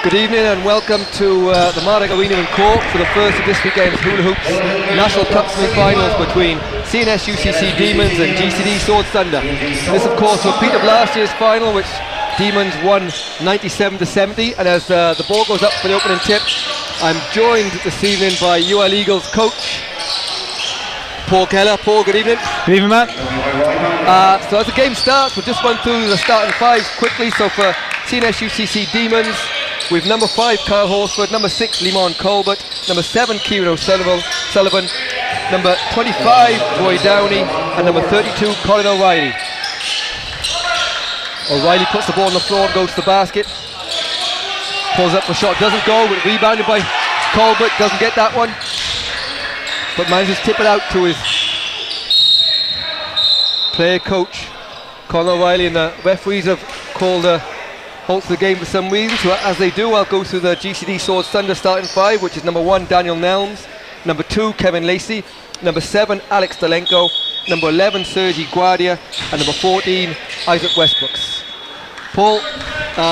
Good evening and welcome to the Marek Arena in Cork for the first of this weekend's Hula Hoops National Cup semi-finals between Thunder-UCC Demons and GCD Swords Thunder. This of course a repeat of last year's final, which Demons won 97-70, and as the ball goes up for the opening tip, I'm joined this evening by UL Eagles coach Paul Keller. Paul, good evening. Good evening, Matt. So as the game starts, we'll just run through the starting fives quickly. So for Thunder-UCC Demons, with number 5 Kyle Horsford, number 6 Limon Colbert, number 7 Kieran O'Sullivan, number 25 Roy Downey, and number 32 Colin O'Reilly. O'Reilly puts the ball on the floor and goes to the basket. Pulls up for a shot, doesn't go, but rebounded by Colbert, doesn't get that one, but manages to tip it out to his player coach Colin O'Reilly, and the referees have called a halt to the game for some reason. So as they do, I'll go through the GCD Swords Thunder starting five, which is number 1 Daniel Nelms, number 2 Kevin Lacey, number 7 Alex Delenko, number 11 Sergi Guardia, and number 14 Isaac Westbrooks. Paul,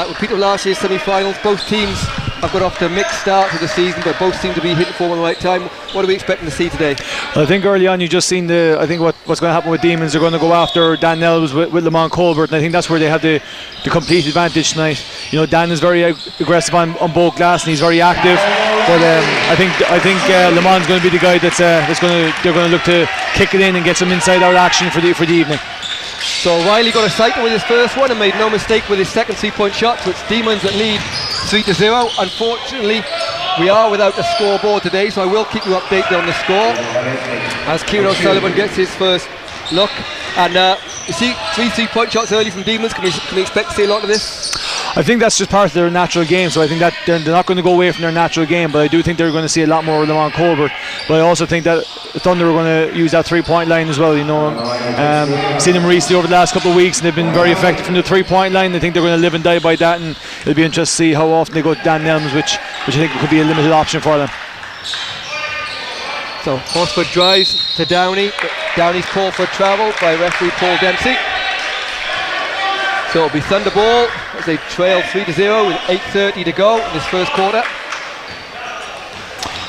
repeat of last year's semi-finals. Both teams have got off to a mixed start to the season, but both seem to be hitting form at the right time. What are we expecting to see today? Well, I think early on you just seen what's going to happen with Demons. They're going to go after Dan Nelms with Lamont Colbert, and I think that's where they have the complete advantage tonight. You know, Dan is very aggressive on both glass, and he's very active. But I think Lamont's going to be the guy they're going to look to kick it in and get some inside-out action for the evening. So O'Reilly got a cycle with his first one and made no mistake with his second 3-point shot, so it's Demons that lead 3-0. Unfortunately, we are without a scoreboard today, so I will keep you updated on the score as Kieran O'Sullivan gets his first look. And you see 3-point shots early from Demons. Can we expect to see a lot of this? I think that's just part of their natural game, so I think that they're not going to go away from their natural game, but I do think they're going to see a lot more of Lamont Colbert. But I also think that Thunder are going to use that 3-point line as well. You know, seen them recently over the last couple of weeks, and they've been very effective from the 3-point line. I think they're going to live and die by that, and it'll be interesting to see how often they go to Dan Nelms, which I think could be a limited option for them. So Horsford drives to Downey, but Downey's called for travel by referee Paul Dempsey. So it'll be Thunder ball as they trail 3-0 with 8:30 to go in this first quarter.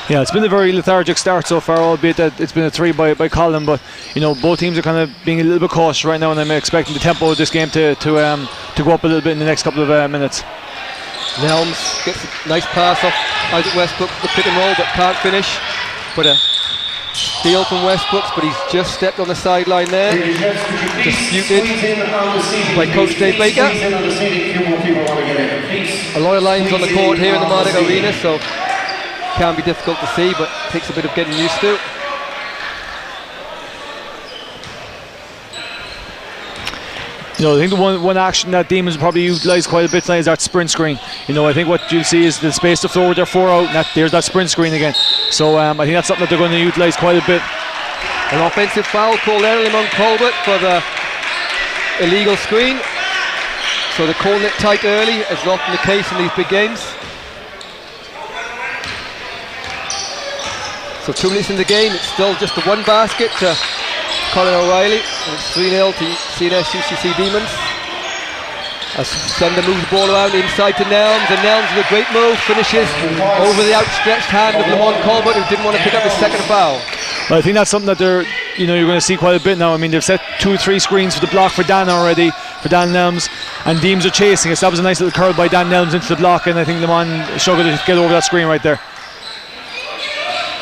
Yeah, it's been a very lethargic start so far, albeit that it's been a 3 by Colin, but you know, both teams are kind of being a little bit cautious right now, and I'm expecting the tempo of this game to go up a little bit in the next couple of minutes. Nelms gets a nice pass off Isaac Westbrook, the pick and roll, but can't finish. But a steal from Westbrooks, but he's just stepped on the sideline there. Disputed by Coach Dave Baker. A lot of lines on the court here in the Marek Arena, so can be difficult to see, but takes a bit of getting used to. You know, I think the one action that Demons probably utilise quite a bit tonight is that sprint screen. You know, I think what you'll see is the space to floor with their 4 out, and there's that sprint screen again. So I think that's something that they're going to utilise quite a bit. An offensive foul called early among Colbert for the illegal screen. So they're calling it tight early, as is often the case in these big games. So 2 minutes in the game, it's still just the one basket to Colin O'Reilly, and it's 3-0 to Thunder-UCC Demons. As Thunder moves the ball around inside to Nelms, and Nelms with a great move finishes over the outstretched hand of Lamont Colbert, who didn't want to pick up his second foul. Well, I think that's something that you're going to see quite a bit now. I mean, they've set 2 or 3 screens for the block for Dan already, for Dan Nelms, and Demons are chasing it. So that was a nice little curl by Dan Nelms into the block, and I think Lamont struggled to get over that screen right there.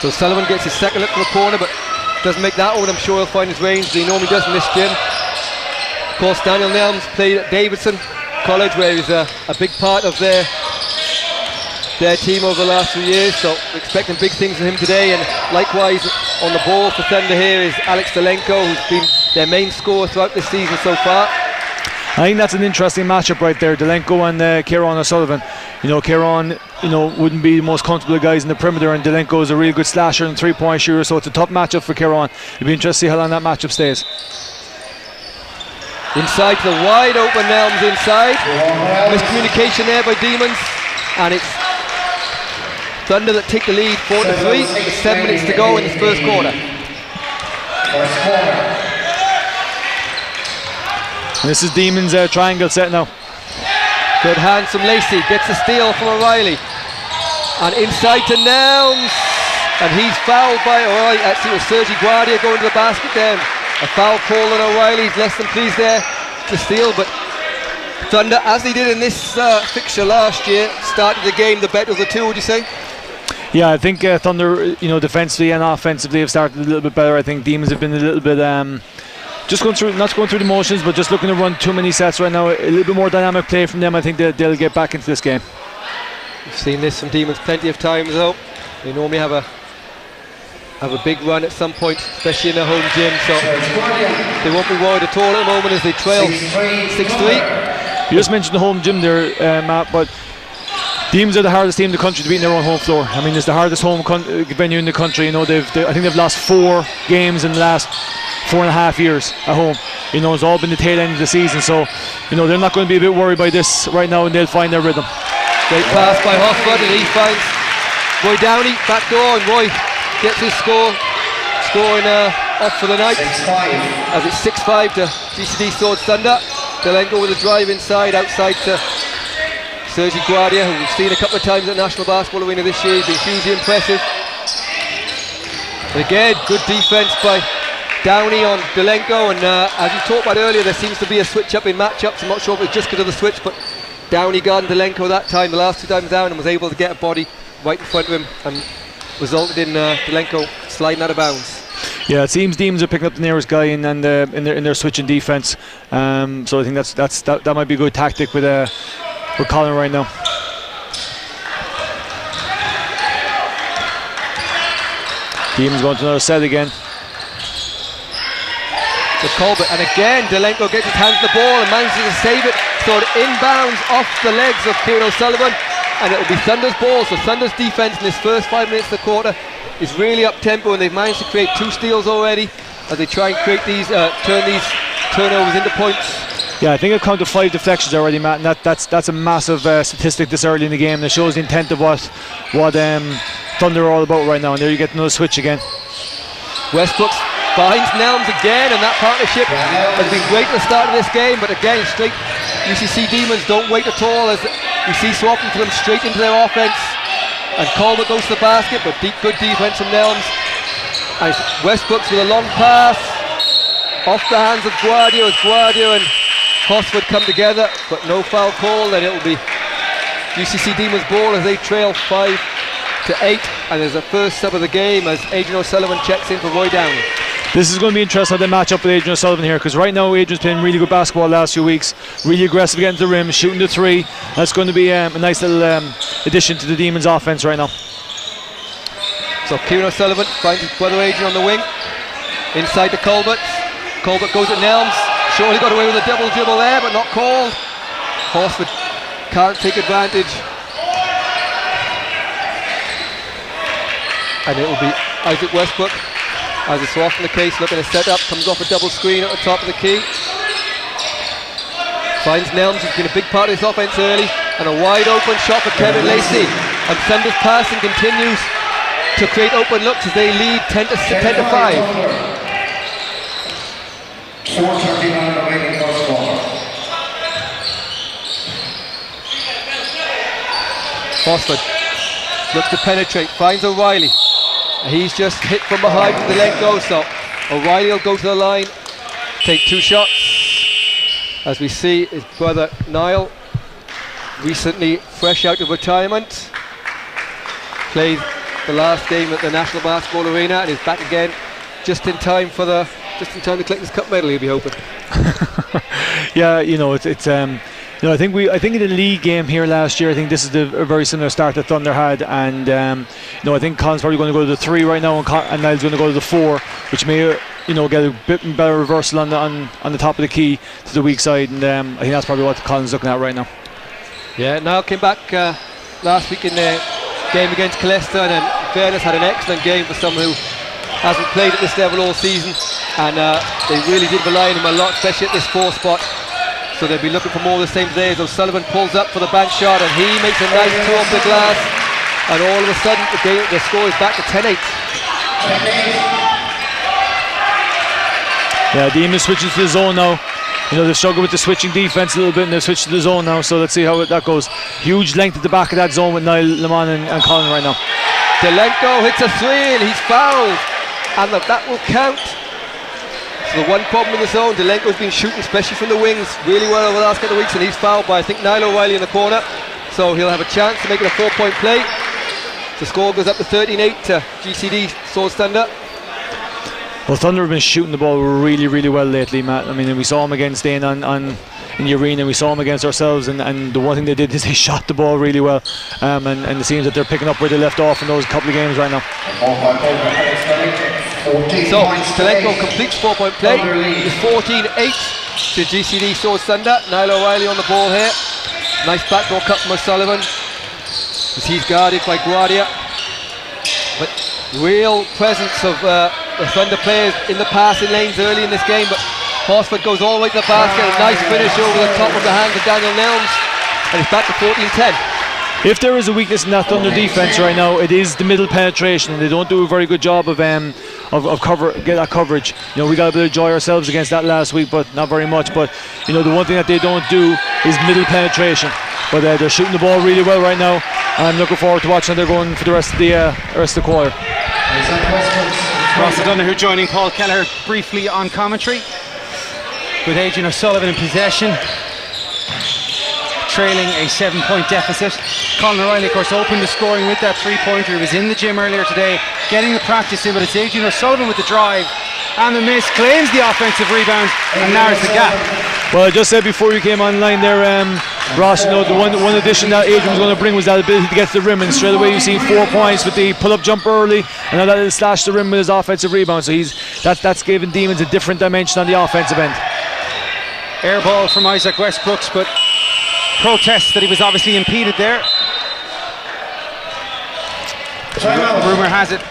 So Sullivan gets his second look from the corner, but doesn't make that one. I'm sure he'll find his range, but he normally does in this gym. Of course, Daniel Nelms played at Davidson College, where he's a big part of their team over the last few years, so we're expecting big things from him today. And likewise on the ball for Thunder here is Alex Delenko, who's been their main scorer throughout this season so far. I think that's an interesting matchup right there, Delenko and Kieran O'Sullivan. You know, Kieran, wouldn't be the most comfortable guys in the perimeter, and Delenko is a really good slasher and 3-point shooter, so it's a tough matchup for Kieran. It'll be interesting to see how long that matchup stays. Inside to the wide open Nelms inside. Miscommunication there by Demons, and it's Thunder that take the lead 4-3 with 7 minutes to go in this first quarter. And this is Demons' triangle set now. Good hands from Lacey, gets a steal from O'Reilly. And inside to Nelms. And he's fouled by O'Reilly. Actually, it was Sergi Guardia going to the basket then. A foul call on O'Reilly. He's less than pleased there to steal, but Thunder, as they did in this fixture last year, started the game the better of the two, would you say? Yeah, I think Thunder, defensively and offensively have started a little bit better. I think Demons have been a little bit just not going through the motions, but just looking to run too many sets right now. A little bit more dynamic play from them. I think they'll get back into this game. We've seen this from Demons plenty of times though. They normally have a big run at some point, especially in their home gym, so they won't be worried at all at the moment as they trail 6-3. You just mentioned the home gym there, Matt, but Demons are the hardest team in the country to beat in their own home floor. I mean, it's the hardest home venue in the country. I think they've lost 4 games in the last 4.5 years at home. It's all been the tail end of the season, so they're not going to be a bit worried by this right now, and they'll find their rhythm. Great pass by Hoffman, and he finds Roy Downey back door, and Roy gets his scoring off for the night as it's 6-5 to GCD Swords Thunder. Delenko with a drive inside, outside to Sergi Guardia, who we've seen a couple of times at National Basketball Arena this year. He's been hugely impressive. And again, good defense by Downey on Delenko, and as we talked about earlier, there seems to be a switch up in matchups. I'm not sure if it's just because of the switch, but Downey guarded Delenko that time, the last 2 times down, and was able to get a body right in front of him and resulted in Delenko sliding out of bounds. Yeah, it seems Demons are picking up the nearest guy in their switching defense. So I think that might be a good tactic with Colin right now. Demons going to another set again. To Colbert, and again Delenko gets his hands on the ball and manages to save it, so it inbounds off the legs of Kieran O'Sullivan, and it will be Thunder's ball. So Thunder's defense in this first 5 minutes of the quarter is really up tempo, and they've managed to create 2 steals already as they try and create these turn these turnovers into points. Yeah, I think I've counted 5 deflections already, Matt, and that's a massive statistic this early in the game, and it shows the intent of what Thunder are all about right now. And there you get another switch again. Westbrook finds Nelms again, and that partnership has been great at the start of this game, but again, straight UCC Demons don't wait at all as we see swapping to them straight into their offense, and Colbert goes to the basket, but good defense from Nelms, and Westbrook's with a long pass off the hands of Guardia as Guardia and Hosford come together, but no foul call, and it will be UCC Demons ball as they trail 5-8, and there's a first sub of the game as Adrian O'Sullivan checks in for Roy Downey. This is going to be interesting how they match up with Adrian O'Sullivan here, because right now Adrian's playing really good basketball the last few weeks, really aggressive getting to the rim, shooting the 3. That's going to be a nice little addition to the Demons offense right now. So Kieran O'Sullivan finds his brother Adrian on the wing, inside to Colbert. Colbert goes at Nelms, surely got away with a double dribble there, but not called. Horsford can't take advantage, and it will be Isaac Westbrook, as is so often the case, looking to set up, comes off a double screen at the top of the key. Finds Nelms, who's been a big part of this offense early, and a wide open shot for Kevin Lacey. And Thunder's passing continues to create open looks as they lead 10 to 5. 4:39 remaining first quarter. Horsford looks to penetrate, finds O'Reilly. He's just hit from behind with the leg go, so O'Reilly will go to the line, take 2 shots. As we see his brother Niall, recently fresh out of retirement, played the last game at the National Basketball Arena and is back again just in time to collect his cup medal, he'll be hoping. Yeah, I think in the league game here last year, I think this is a very similar start that Thunder had, and I think Colin's probably going to go to the 3 right now, and Niall's going to go to the 4, which may get a bit better reversal on the top of the key to the weak side, and I think that's probably what Colin's looking at right now. Yeah, Niall came back last week in the game against Colester, and in fairness had an excellent game for someone who hasn't played at this level all season, and they really did rely on him a lot, especially at this 4 spot. So they'll be looking for more of the same today as O'Sullivan pulls up for the bank shot, and he makes a nice 2 off the glass, and all of a sudden the score is back to 10-8. Yeah, Demons switching to the zone now. they've struggled with the switching defense a little bit, and they've switched to the zone now, so let's see how that goes. Huge length at the back of that zone with Niall, Lamont and Colin right now. Delenko hits a three and he's fouled, and that will count. So the one problem in the zone, Delenko's been shooting, especially from the wings, really well over the last couple of weeks, and he's fouled by, I think, Niall O'Reilly in the corner, so he'll have a chance to make it a 4-point play. The score goes up to 13-8 to GCD Swords Thunder. Well, Thunder have been shooting the ball really, really well lately, Matt. I mean, we saw them against Dane in the arena, we saw them against ourselves, and the one thing they did is they shot the ball really well, and it seems that they're picking up where they left off in those couple of games right now. So, Delenko completes 4-point play. It's 14-8 to GCD Swords Thunder. Niall O'Reilly on the ball here. Nice backdoor cut from O'Sullivan, as he's guarded by Guardia. But real presence of the Thunder players in the passing lanes early in this game, but Horsford goes all the way to the basket. A nice finish over the top of the hands of Daniel Nelms, and it's back to 14-10. If there is a weakness in that Thunder defense right now, it is the middle penetration, and they don't do a very good job of get that coverage. We got a bit of joy ourselves against that last week, but not very much. But the one thing that they don't do is middle penetration. But they're shooting the ball really well right now. I'm looking forward to watching how they're going for the rest of the quarter. Ross O'Donoghue joining Paul Kelleher briefly on commentary, with Adrian O'Sullivan in possession, trailing a 7-point deficit. Colin O'Reilly, of course, opened the scoring with that 3-pointer. He was in the gym earlier today, getting the practice in, but it's Adrian O'Sullivan with the drive and the miss, claims the offensive rebound and narrows the gap. Well, I just said before you came online there, Ross, the one addition that Adrian was going to bring was that ability to get to the rim, and straight away you see 4 points with the pull-up jump early, and now that he'll slash the rim with his offensive rebound, so that's giving Demons a different dimension on the offensive end. Air ball from Isaac Westbrooks, but protests that he was obviously impeded there. Rumour has it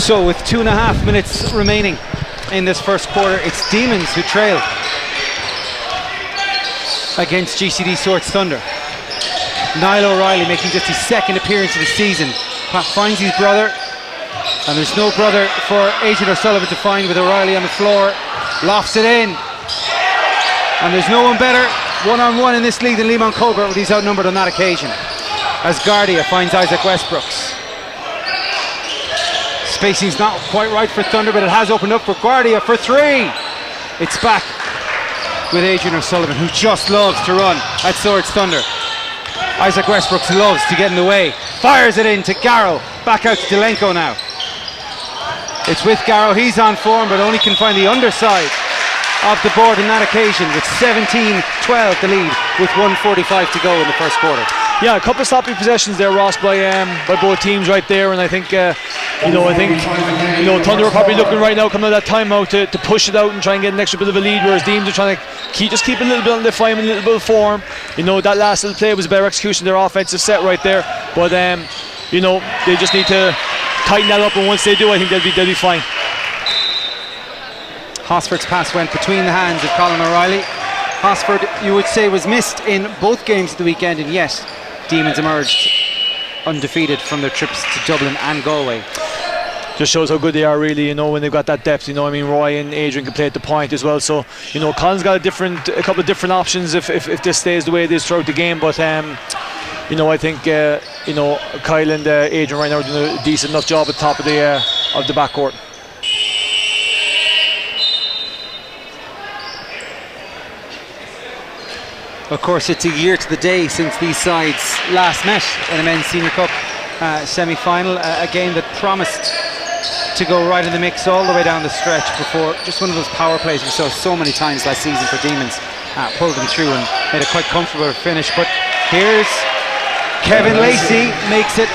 So with 2.5 minutes remaining in this first quarter, it's Demons who trail against GCD Swords Thunder. Niall O'Reilly making just his second appearance of the season. Finds his brother, and there's no brother for Adrian O'Sullivan to find with O'Reilly on the floor. Lofts it in, and there's no one better one-on-one in this league than Limon Colbert, but he's outnumbered on that occasion, as Guardia finds Isaac Westbrooks. Spacing's not quite right for Thunder, but it has opened up for Guardia for three. It's back with Adrian O'Sullivan, who just loves to run at Swords Thunder. Isaac Westbrooks loves to get in the way. Fires it in to Garrow. Back out to Delenko now. It's with Garrow. He's on form, but only can find the underside of the board on that occasion, with 17-12 the lead, with 1:45 to go in the first quarter. Yeah, a couple of sloppy possessions there, Ross, by both teams right there, and I think Thunder are probably looking right now, coming out of that timeout, to push it out and try and get an extra bit of a lead, whereas Deems are trying to keep a little bit on the fire, a little bit of form. That last little play was a better execution of their offensive set right there, but they just need to tighten that up, and once they do, I think they'll be fine. Hosford's pass went between the hands of Colin O'Reilly. Hosford you would say was missed in both games of the weekend, and yet Demons emerged undefeated from their trips to Dublin and Galway. Just shows how good they are, really, when they've got that depth. I mean, Roy and Adrian can play at the point as well. So, Colin's got a couple of different options if this stays the way it is throughout the game. But I think Kyle and Adrian right now are doing a decent enough job at the top of the backcourt. Of course, it's a year to the day since these sides last met in a men's senior cup semi-final, a game that promised to go right in the mix all the way down the stretch before just one of those power plays we saw so many times last season for Demons pulled them through and made a quite comfortable finish. But here's Kevin Lacey, makes it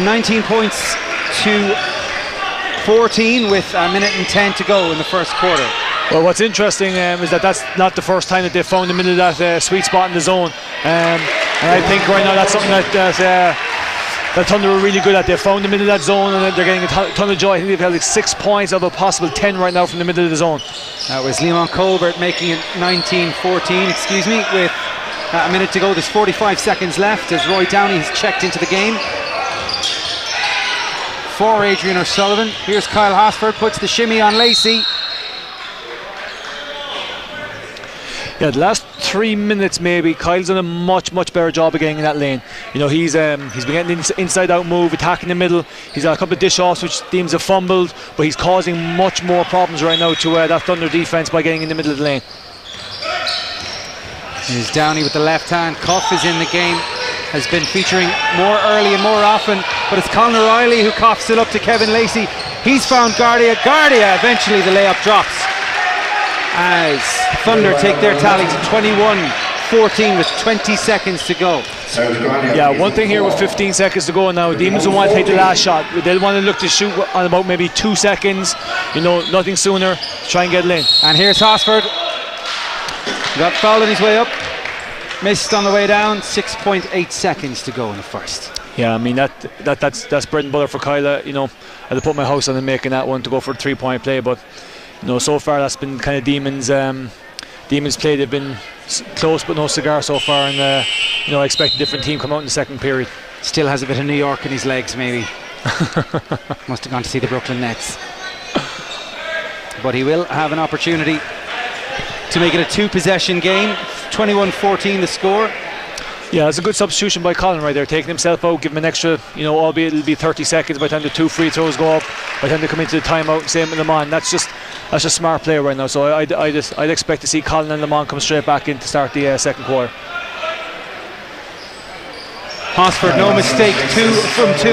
19 points to 14 with a minute and 10 to go in the first quarter. Well, what's interesting is that's not the first time that they've found the middle of that sweet spot in the zone, and I think right now that's something that Thunder are really good at. They've found the middle of that zone and they're getting a ton of joy. I think they've had like 6 points of a possible 10 right now from the middle of the zone. That was Leon Colbert making it 19-14, with a minute to go. There's 45 seconds left as Roy Downey has checked into the game for Adrian O'Sullivan. Here's Kyle Hosford, puts the shimmy on Lacey. Yeah, the last 3 minutes maybe, Kyle's done a much better job of getting in that lane. He's been getting the inside out move, attacking the middle. He's got a couple of dish offs which teams have fumbled, but he's causing much more problems right now to that Thunder defence by getting in the middle of the lane. Here's Downey with the left hand. Cuff is in the game, has been featuring more early and more often, but it's Colin O'Reilly who coughs it up to Kevin Lacey. He's found Guardia. Eventually the layup drops as Thunder take their tally to 21-14 with 20 seconds to go. Yeah, one thing here with 15 seconds to go now, Demons will want to take the last shot. They'll want to look to shoot on about maybe 2 seconds, nothing sooner, try and get it in. And here's Hosford. Got fouled on his way up, missed on the way down. 6.8 seconds to go in the first. Yeah, I mean that's bread and butter for Kyla. I had to put my house on him making that one to go for a 3-point play, but so far that's been kind of Demons play. They've been close but no cigar so far, and I expect a different team come out in the second period. Still has a bit of New York in his legs, maybe. Must have gone to see the Brooklyn Nets. But he will have an opportunity to make it a 2-possession game. 21-14 the score. Yeah, it's a good substitution by Colin right there, taking himself out, give him an extra, albeit it'll be 30 seconds by the time the 2 free throws go up, by the time they come into the timeout, same with Lamont. That's just smart play right now. So I'd expect to see Colin and Lamont come straight back in to start the second quarter. Hosford, no mistake, 2 from 2.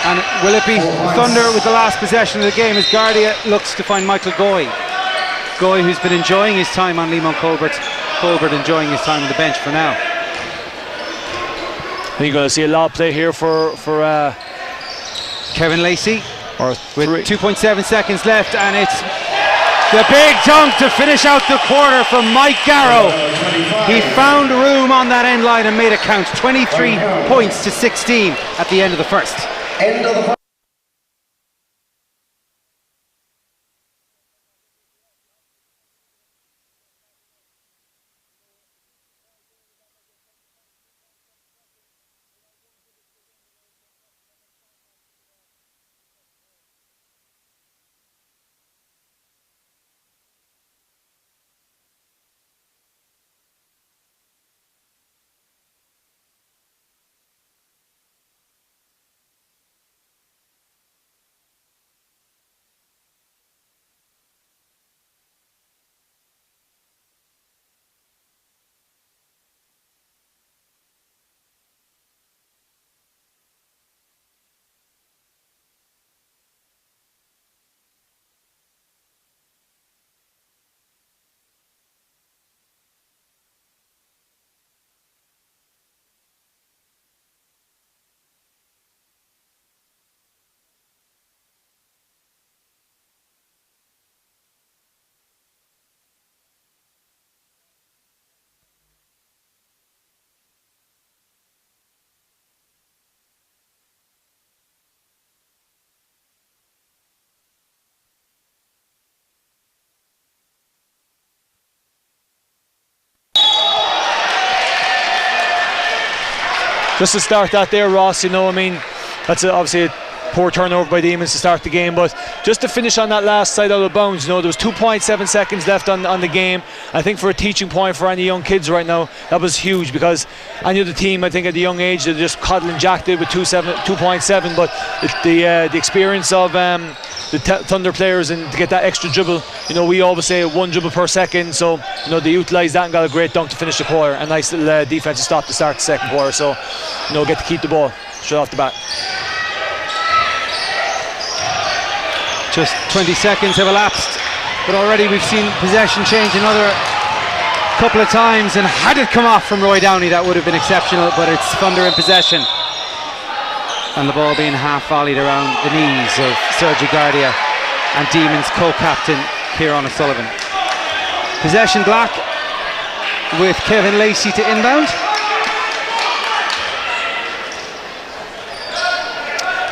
And will it be Thunder with the last possession of the game as Guardia looks to find Michael Goy, who's been enjoying his time on Leon Colbert enjoying his time on the bench for now. I think you're going to see a lot of play here for Kevin Lacey with 2.7 seconds left, and it's the big dunk to finish out the quarter from Mike Garrow. He found room on that end line and made it count. 23 points to 16 at the end of the first. just to start that there, Ross, you know, I mean, that's obviously a poor turnover by Demons to start the game, but just to finish on that last side out of bounds, you know, there was 2.7 seconds left on the game. I think for a teaching point for any young kids right now, that was huge, because any other team, I think at the young age, they're just coddling jacked it with 2.7, but the experience of the Thunder players and to get that extra dribble, you know, we always say 1 dribble per second, so you know, they utilised that and got a great dunk to finish the quarter. A nice little defensive stop to start the second quarter, so you know, get to keep the ball straight off the bat. Just 20 seconds have elapsed, but already we've seen possession change another couple of times, and had it come off from Roy Downey, that would have been exceptional, but it's Thunder in possession. And the ball being half volleyed around the knees of Sergi Guardia and Demons co-captain Kieran O'Sullivan. Possession black with Kevin Lacey to inbound.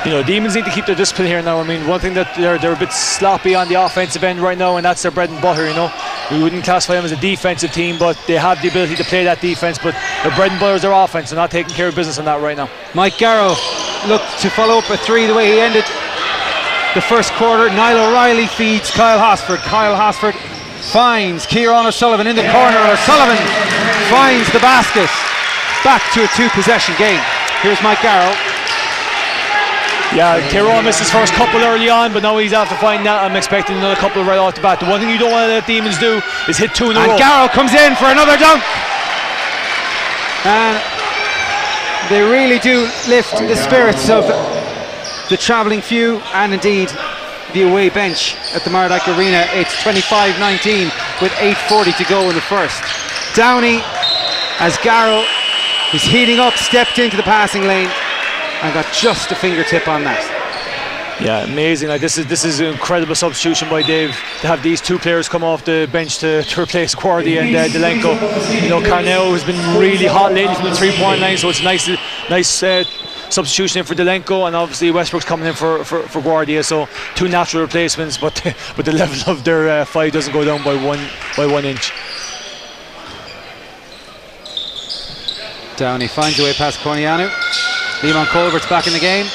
You know, Demons need to keep their discipline here now. I mean, one thing that they're a bit sloppy on the offensive end right now, and that's their bread and butter, you know. We wouldn't classify them as a defensive team, but they have the ability to play that defense, but their bread and butter is their offense. They're not taking care of business on that right now. Mike Garrow looked to follow up a 3 the way he ended the first quarter. Niall O'Reilly feeds Kyle Hosford. Kyle Hosford finds Kieran O'Sullivan in the corner. O'Sullivan finds the basket. Back to a 2-possession game. Here's Mike Garrow. Yeah, Kieran missed his first couple early on, but now he's after finding that. I'm expecting another couple right off the bat. The one thing you don't want to let Demons do is hit 2 in a row. And Garrow comes in for another dunk. And they really do lift the spirits of the travelling few and indeed the away bench at the Mardyke Arena. It's 25-19 with 8:40 to go in the first. Downey, as Garrow is heating up, stepped into the passing lane and got just a fingertip on that. Yeah, amazing. Like this is an incredible substitution by Dave to have these 2 players come off the bench to replace Guardia and Delenko. You know, Carnell has been really hot lately from the 3-point line, so it's a nice substitution in for Delenko, and obviously Westbrook's coming in for Guardia, so 2 natural replacements, but the level of their fight doesn't go down by one inch. Downey finds a way past Cornianu. Liam Colbert's back in the game,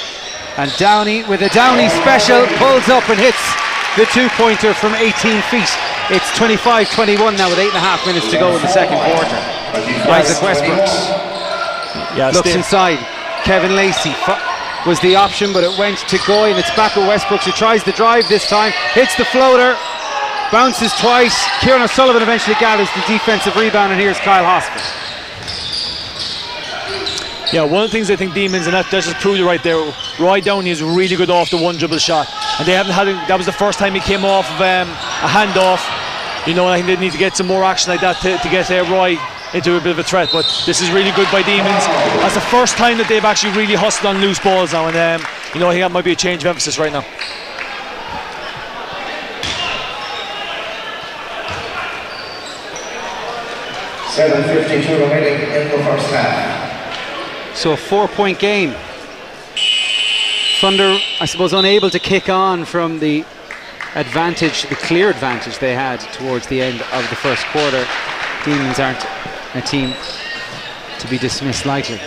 and Downey with a Downey special pulls up and hits the 2-pointer from 18 feet. It's 25-21 now with 8.5 minutes to go in the second quarter. Isaac Westbrook looks inside. Kevin Lacey was the option, but it went to Goy, and it's back with Westbrook, who tries the drive this time, hits the floater, bounces twice. Kieran O'Sullivan eventually gathers the defensive rebound, and here's Kyle Hosford. Yeah, one of the things I think Demons, and that just proved it right there, Roy Downey is really good off the 1 dribble shot, and they haven't had that was the first time he came off of a handoff. You know, I think they need to get some more action like that to get Roy into a bit of a threat, but this is really good by Demons. That's the first time that they've actually really hustled on loose balls now, and you know, I think that might be a change of emphasis right now. $7:52 remaining in the first half. So a 4-point game. Thunder, I suppose, unable to kick on from the advantage, the clear advantage they had towards the end of the first quarter. Demons aren't a team to be dismissed lightly.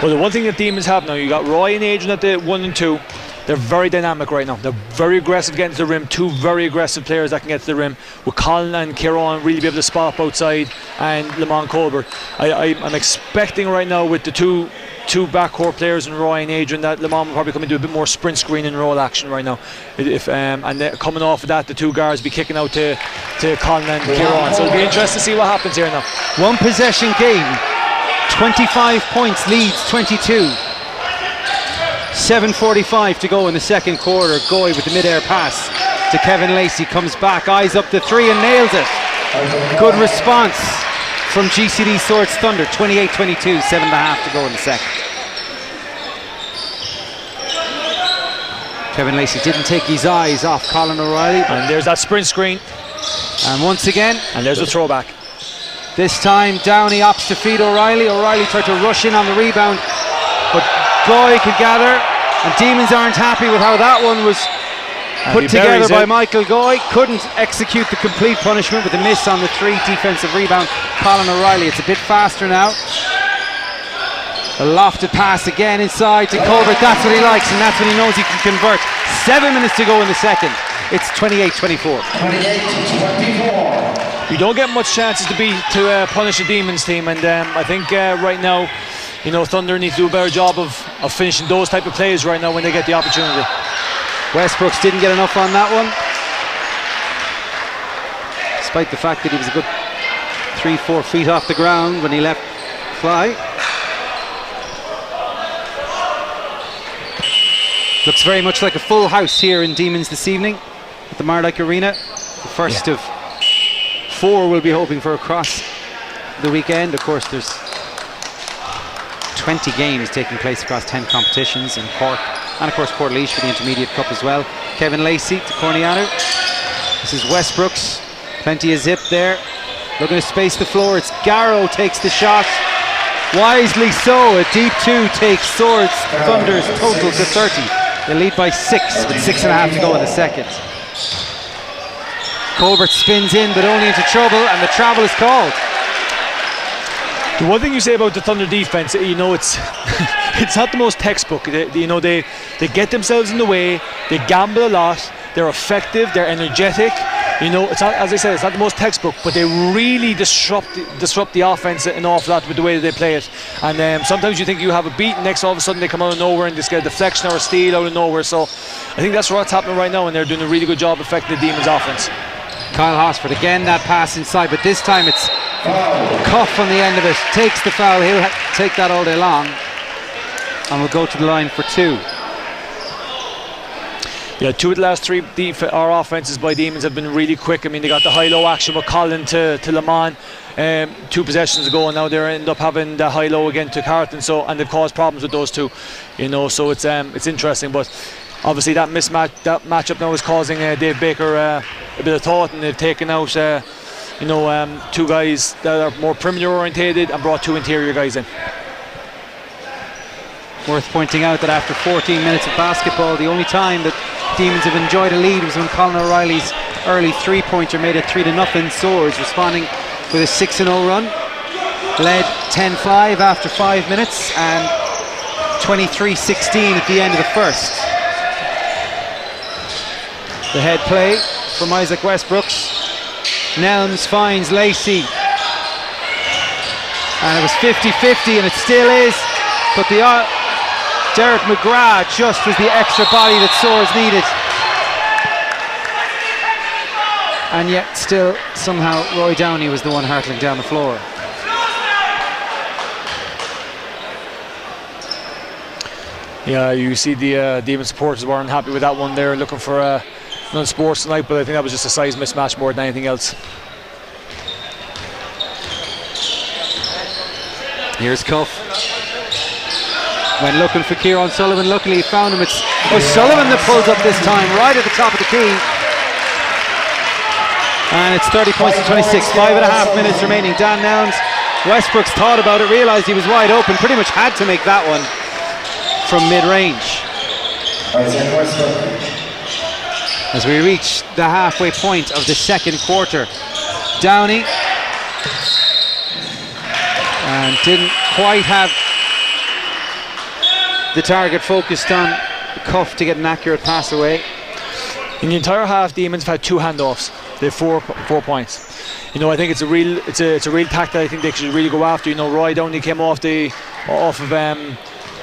Well, the one thing that Demons have now, you got Roy and Adrian at the 1 and 2. They're very dynamic right now. They're very aggressive getting to the rim. 2 very aggressive players that can get to the rim. With Colin and Kieran really be able to spot up outside, and Lamont Colbert. I'm expecting right now with the two backcourt players in Roy and Adrian that Lamont will probably come into a bit more sprint screen and roll action right now. And coming off of that, the 2 guards be kicking out to Colin and Kieran. So it'll be interesting to see what happens here now. 1 possession game. 25 points leads 22. 7:45 to go in the second quarter. Goy with the mid-air pass to Kevin Lacey, comes back, eyes up the 3 and nails it. Good response from GCD Swords Thunder. 28-22, 7.5 to go in the second. Kevin Lacey didn't take his eyes off Colin O'Reilly. And there's that sprint screen. And once again, and there's the throwback. This time Downey opts to feed O'Reilly. O'Reilly tried to rush in on the rebound, but Goy could gather, and Demons aren't happy with how that one was Put together by Michael Goy. Couldn't execute the complete punishment with a miss on the 3 defensive rebound. Colin O'Reilly, it's a bit faster now. A lofted pass again inside to Colbert. That's what he likes, and that's when he knows he can convert. 7 minutes to go in the second. It's 28-24. 28-24. You don't get much chances to punish a Demons team, and I think right now, Thunder need to do a better job of finishing those type of plays right now when they get the opportunity. Westbrooks didn't get enough on that one, despite the fact that he was a good 3-4 feet off the ground when he left fly. Looks very much like a full house here in Demons this evening at the Mardyke Arena. The first of 4 we'll be hoping for across the weekend. Of course, there's 20 games taking place across 10 competitions in Cork, and of course Portlaoise for the Intermediate Cup as well. Kevin Lacey to Corniano. This is Westbrooks. Plenty of zip there. Looking to space the floor. It's Garrow takes the shot. Wisely so. A deep 2 takes Swords Thunder's total to 30. They lead by 6 with 6.5 to go in the second. Colbert spins in, but only into trouble, and the travel is called. The one thing you say about the Thunder defense, it's it's not the most textbook. They get themselves in the way. They gamble a lot. They're effective. They're energetic. It's not, as I said, it's not the most textbook, but they really disrupt the offense an awful lot with the way that they play it. And sometimes you think you have a beat, and next all of a sudden they come out of nowhere and just get a deflection or a steal out of nowhere. So I think that's what's happening right now, and they're doing a really good job affecting the Demons' offense. Kyle Hosford again, that pass inside, but this time it's Cuff on the end of it. Takes the foul. He'll take that all day long, and we'll go to the line for 2. Yeah, 2 of the last 3 our offenses by Demons have been really quick. I mean, they got the high-low action with Colin to Le Mans 2 possessions ago, and now they end up having the high-low again to Carton. And they've caused problems with those 2. So it's interesting, but obviously that matchup now is causing Dave Baker a bit of thought, and they've taken out 2 guys that are more perimeter orientated and brought 2 interior guys in. Worth pointing out that after 14 minutes of basketball, the only time that Demons have enjoyed a lead was when Colin O'Reilly's early 3-pointer made it 3-0. Swords responding with a 6-0 run. Led 10-5 after 5 minutes and 23-16 at the end of the first. The head play from Isaac Westbrooks. Nelms finds Lacey. And it was 50-50, and it still is. But Derek McGrath just was the extra body that Swords needed. And yet still somehow Roy Downey was the one hurtling down the floor. Yeah, you see the Demon supporters weren't happy with that one. They're looking for non-sports tonight, but I think that was just a size mismatch more than anything else. Here's Cuff. Went looking for Kieran Sullivan. Luckily he found him. It's O'Sullivan that pulls up this time, right at the top of the key. And it's 30 points to 26. 5.5 minutes remaining. Dan Nelms. Westbrooks thought about it, realised he was wide open, pretty much had to make that one from mid-range. As we reach the halfway point of the second quarter, Downey and didn't quite have the target focused on the Cuff to get an accurate pass away. In the entire half, Demons have had 2 handoffs. They have 4 points. I think it's a real tactic. I think they should really go after. Roy Downey came off of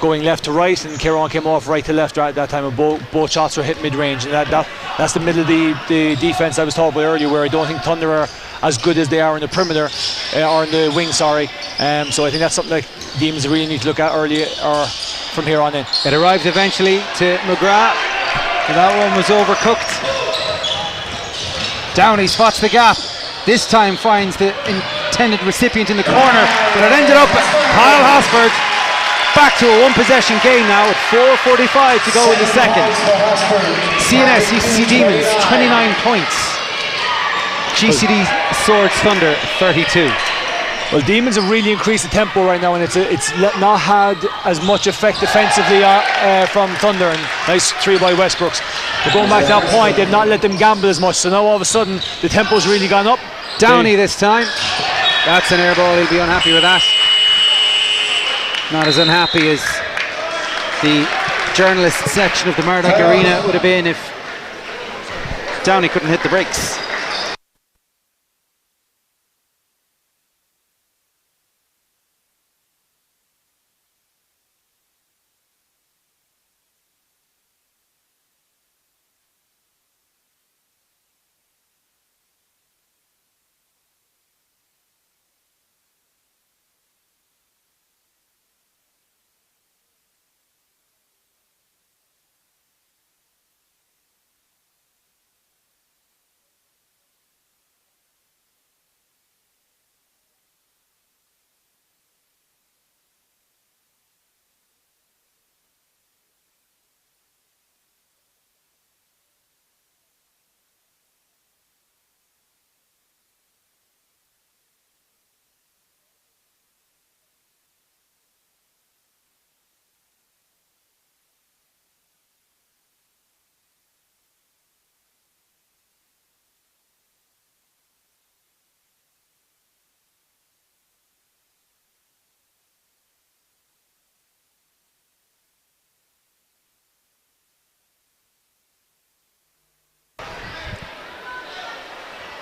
going left to right, and Kieran came off right to left at that time. And both shots were hit mid-range, and that's the middle of the defense I was talking about earlier, where I don't think Thunder are as good as they are in the perimeter or in the wing. So I think that's something that Demons really need to look at early or from here on in. It arrives eventually to McGrath, and that one was overcooked. Downey spots the gap. This time finds the intended recipient in the corner, but it ended up Kyle Hosford. Back to a 1-possession game now with 4:45 to go in the second. CNS UCC Demons 29 points. GCD Swords Thunder 32. Well, Demons have really increased the tempo right now, and it's not had as much effect defensively from Thunder, and nice three by Westbrooks. But going back to that point, they've not let them gamble as much, so now all of a sudden the tempo's really gone up. Downey this time. That's an air ball, he'll be unhappy with that. Not as unhappy as the journalist section of the Murdoch Arena would have been if Downey couldn't hit the brakes.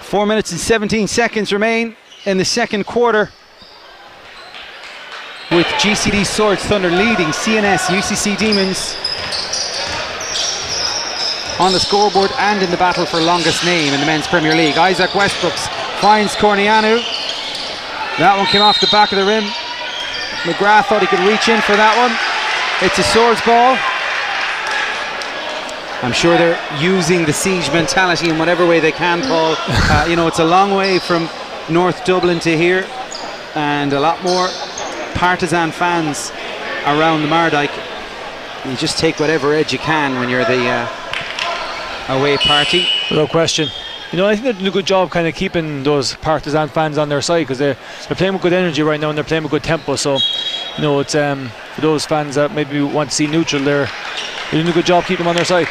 Four minutes and 17 seconds remain in the second quarter, with GCD Swords Thunder leading CNS UCC Demons on the scoreboard and in the battle for longest name in the Men's Premier League. Isaac Westbrooks finds Cornianu. That one came off the back of the rim. McGrath thought he could reach in for that one. It's a Swords ball. I'm sure they're using the siege mentality in whatever way they can, Paul. You know, it's a long way from North Dublin to here, and a lot more partisan fans around the Mardyke. You just take whatever edge you can when you're the away party. No question. You know, I think they're doing a good job kind of keeping those partisan fans on their side, because they're playing with good energy right now and they're playing with good tempo. So, you know, it's for those fans that maybe want to see neutral, they're doing a good job keeping them on their side.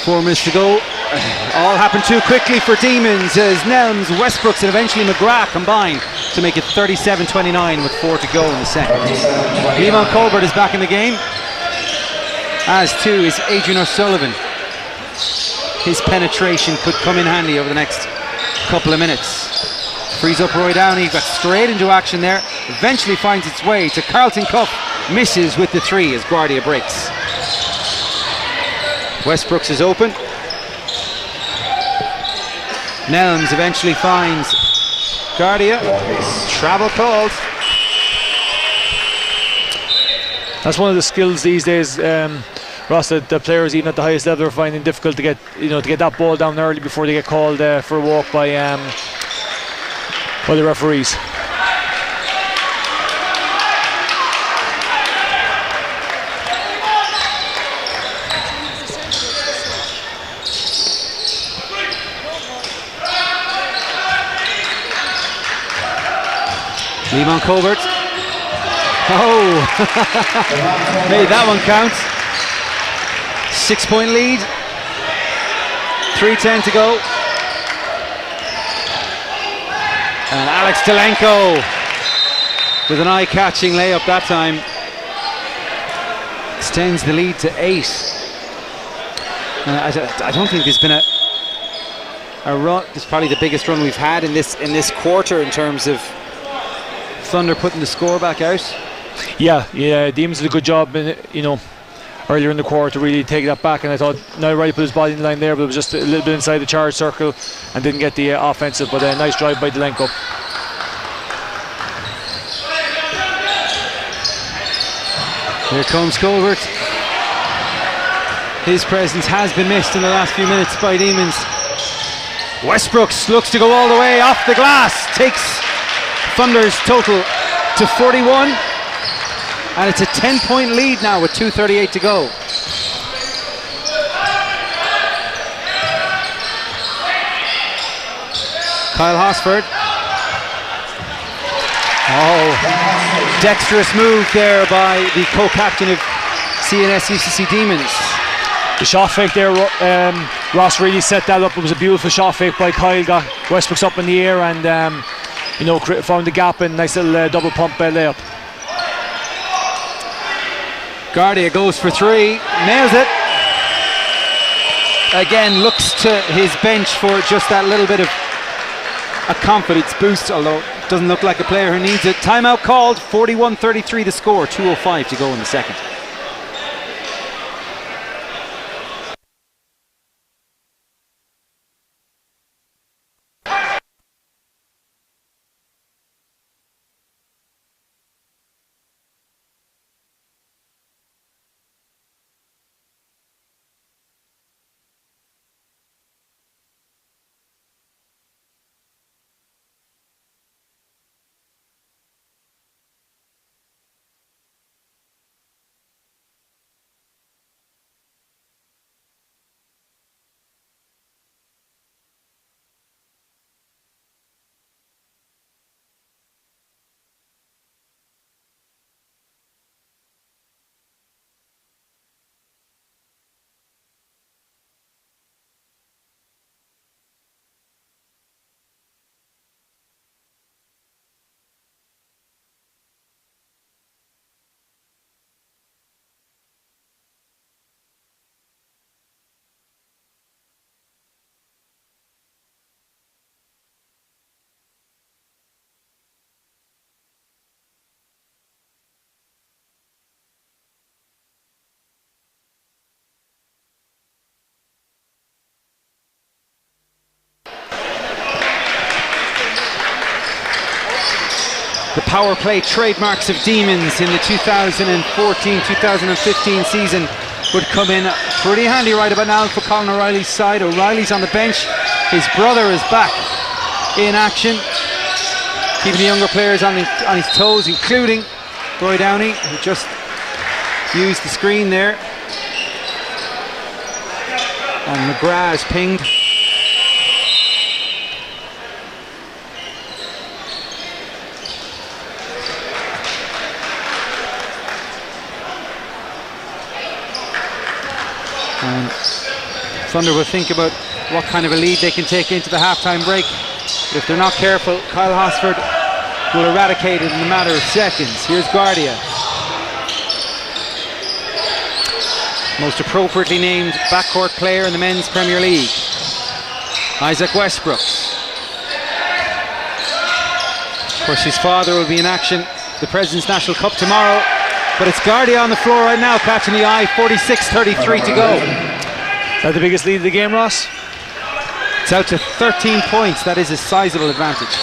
4 minutes to go. All happened too quickly for Demons as Nelms, Westbrooks and eventually McGrath combined to make it 37-29 with 4 to go in the second. Leon Colbert is back in the game, as too is Adrian O'Sullivan. His penetration could come in handy over the next couple of minutes. Frees up Roy Downey, got straight into action there, eventually finds its way to Carlton Cup, misses with the three as Guardia breaks. Westbrooks is open. Nelms eventually finds Guardia. Travel called. That's one of the skills these days, Ross, that the players even at the highest level are finding difficult to get, you know, to get that ball down early before they get called for a walk by the referees. Leon Colbert. Oh, made that one count. 6-point lead. 3:10 to go. And Alex Delenko with an eye-catching layup that time. Extends the lead to 8. I don't think there's been a run. This is probably the biggest run we've had in this quarter in terms of Thunder putting the score back out. Yeah, Demons did a good job, you know, earlier in the quarter to really take that back, and I thought now Riley put his body in the line there, but it was just a little bit inside the charge circle and didn't get the offensive, but a nice drive by Delenko. Here comes Colbert. His presence has been missed in the last few minutes by Demons. Westbrooks looks to go all the way off the glass, takes Thunder's total to 41, and it's a 10-point lead now with 2:38 to go. Kyle Hosford. Oh, dexterous move there by the co-captain of CNS-UCC Demons. The shot fake there, Ross really set that up. It was a beautiful shot fake by Kyle. Got Westbrook's up in the air and found the gap and nice little double pump layup. Guardia goes for three, nails it. Again, looks to his bench for just that little bit of a confidence boost, although it doesn't look like a player who needs it. Timeout called, 41-33 the score, 2:05 to go in the second. The power play trademarks of Demons in the 2014-2015 season would come in pretty handy right about now for Colin O'Reilly's side. O'Reilly's on the bench. His brother is back in action, keeping the younger players on his toes, including Roy Downey, who just used the screen there. And McGrath is pinged. And Thunder will think about what kind of a lead they can take into the halftime break. But if they're not careful, Kyle Hosford will eradicate it in a matter of seconds. Here's Guardia. Most appropriately named backcourt player in the Men's Premier League, Isaac Westbrook. Of course, his father will be in action the President's National Cup tomorrow. But it's Guardia on the floor right now, catching the eye. 46-33 to go. Is that the biggest lead of the game, Ross? It's out to 13 points. That is a sizable advantage.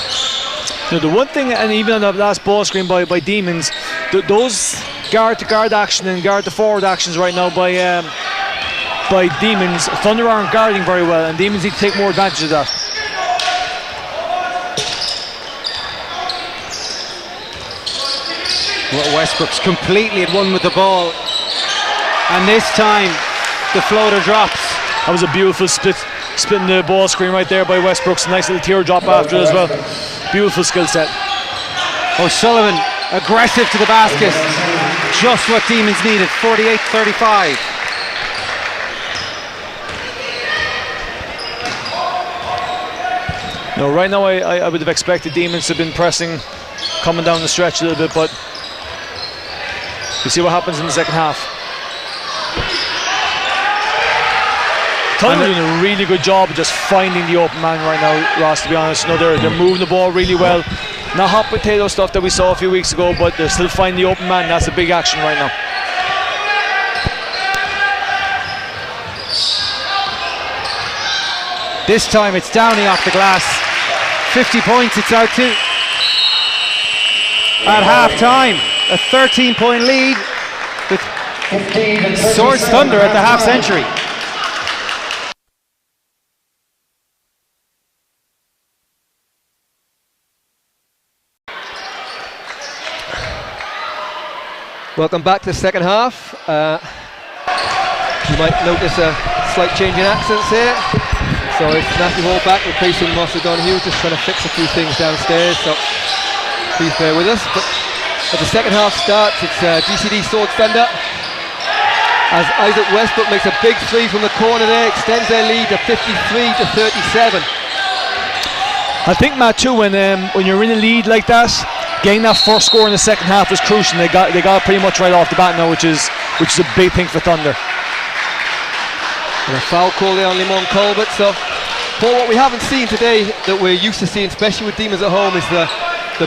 The one thing, and even on the last ball screen by Demons, those guard-to-guard action and guard-to-forward actions right now by Demons, Thunder aren't guarding very well, and Demons need to take more advantage of that. Well, Westbrook's completely at one with the ball, and this time the floater drops. That was a beautiful spitting the ball screen right there by Westbrook's. Nice little teardrop after it as well. Beautiful skill set. O'Sullivan aggressive to the basket. Just what Demons needed. 48-35. No, right now I would have expected Demons to have been pressing, coming down the stretch a little bit, but we'll see what happens in the second half. Thunder doing a really good job of just finding the open man right now, Ross, to be honest. They're moving the ball really well. Not hot potato stuff that we saw a few weeks ago, but they're still finding the open man. That's a big action right now. This time it's Downey off the glass. 50 points it's out to. At half-time, a 13-point lead with Swords Thunder at the half-century. Welcome back to the second half. You might notice a slight change in accents here. So it's Matthew Hall back replacing Moss O'Donoghue, just trying to fix a few things downstairs, so please bear with us. But as the second half starts, it's GCD Swords Thunder, as Isaac Westbrook makes a big three from the corner there, extends their lead to 53-37. I think, Matt, too, when you're in a lead like that, getting that first score in the second half was crucial. They got it pretty much right off the bat now, which is a big thing for Thunder. And a foul call there on Limon Colbert. So, Paul, what we haven't seen today that we're used to seeing, especially with Demons at home, is the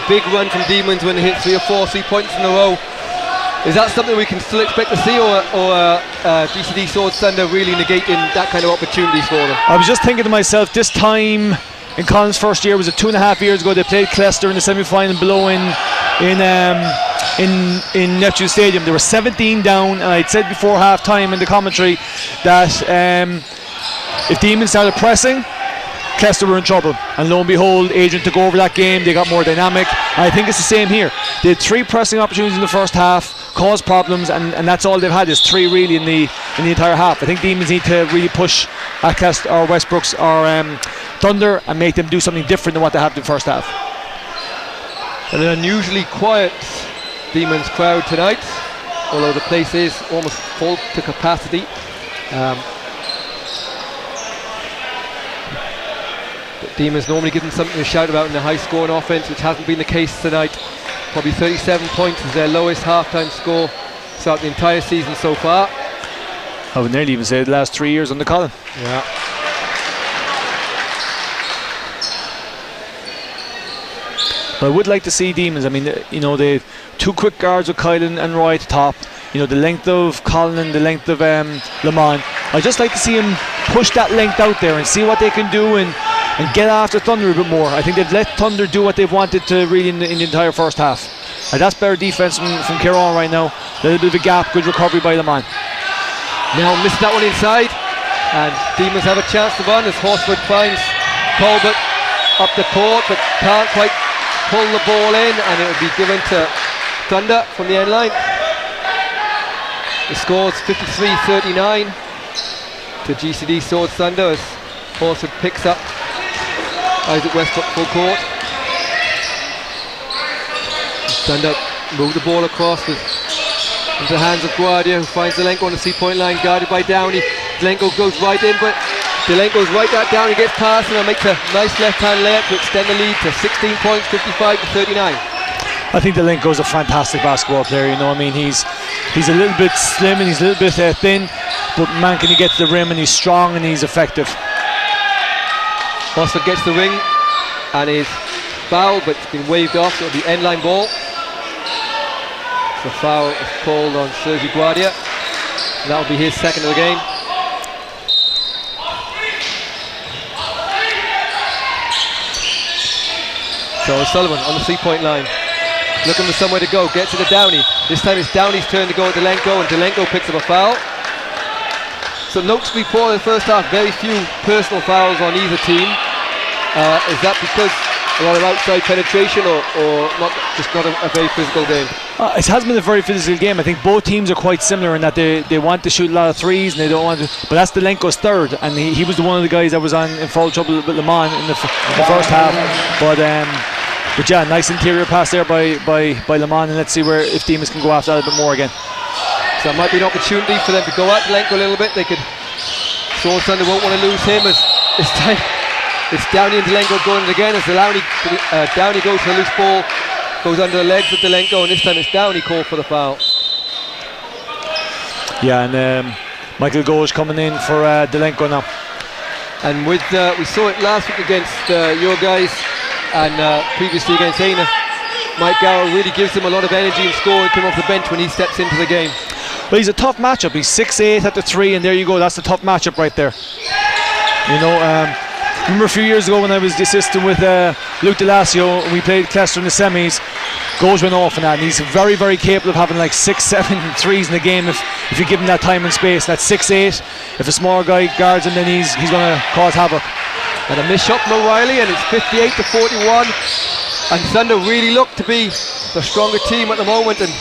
big run from Demons when they hit 3 or 4 3-pointers in a row. Is that something we can still expect to see, or GCD Swords Thunder really negating that kind of opportunities for them? I was just thinking to myself, this time in Colin's first year, was it 2.5 years ago, they played Cleicester in the semi-final below in Neptune Stadium. They were 17 down, and I'd said before half-time in the commentary that if Demons started pressing, Cleicester were in trouble, and lo and behold, Adrian took over that game. They got more dynamic, and I think it's the same here. They had 3 pressing opportunities in the first half, caused problems, and that's all they've had is 3 really in the entire half. I think Demons need to really push at Cleicester or Westbrooks or Thunder and make them do something different than what they have in the first half. And an unusually quiet Demons crowd tonight, although the place is almost full to capacity. But Demons normally give them something to shout about in the high-scoring offense, which hasn't been the case tonight. Probably 37 points is their lowest half-time score throughout the entire season so far. I would nearly even say the last 3 years on the Colin. Yeah. But I would like to see Demons. I mean, they have 2 quick guards with Kylan and Roy at the top. The length of Colin and the length of Le Mans. I'd just like to see him push that length out there and see what they can do and get after Thunder a bit more. I think they've let Thunder do what they've wanted to really in the entire first half. And that's better defense from Kieran right now. A little bit of a gap, good recovery by Le Mans. Now missed that one inside, and Demons have a chance to run as Horsford finds Colbert up the court, but can't quite pull the ball in, and it will be given to Thunder from the end line. The score's 53-39 to GCD Swords Thunder as Horsford picks up Isaac Westbrook full court. Thunder move the ball across into the hands of Guardia, who finds Delenko on the 3-point line, guarded by Downey. Delenko goes right in, but Delenko's right that Downey gets past him and makes a nice left-hand layup to extend the lead to 16 points, 55-39. I think Delenko's a fantastic basketball player. He's a little bit slim and he's a little bit thin, but man, can he get to the rim, and he's strong and he's effective. Horsford gets the ring and is fouled, but it's been waved off, so it'll be end line ball. The foul is called on Sergi Guardia, and that'll be his second of the game. So Sullivan on the 3-point line, looking for somewhere to go, gets it to Downey. This time it's Downey's turn to go at Delenko, and Delenko picks up a foul. So noticeably poor in the first half, very few personal fouls on either team. Is that because a lot of outside penetration, or not a very physical game? It has been a very physical game. I think both teams are quite similar in that they want to shoot a lot of threes and they don't want to. But that's Delenko's third, and he was one of the guys that was in foul trouble with Le Mans in the first half. But yeah, nice interior pass there by Le Mans, and let's see if Demons can go after that a bit more again. So it might be an opportunity for them to go at Delenko a little bit. They could. Swords Thunder won't want to lose him as this time. It's Downey and Delenko going again as Downey goes for a loose ball, goes under the legs of Delenko, and this time it's Downey called for the foul. Yeah, and Michael Goge coming in for Delenko now. And we saw it last week against your guys, and previously against Aina. Mike Gower really gives him a lot of energy and scoring coming off the bench when he steps into the game. Well, he's a tough matchup. He's 6'8" at the 3, and there you go. That's a tough matchup right there. Remember a few years ago when I was the assistant with Luke Delasio, and we played Cleicester in the semis. Goals went off in that, and he's very, very capable of having like 6-7 threes in the game if you give him that time and space. That's 6'8". If a small guy guards him, then he's going to cause havoc. And a miss shot from O'Reilly, and it's 58-41. And Thunder really look to be the stronger team at the moment. And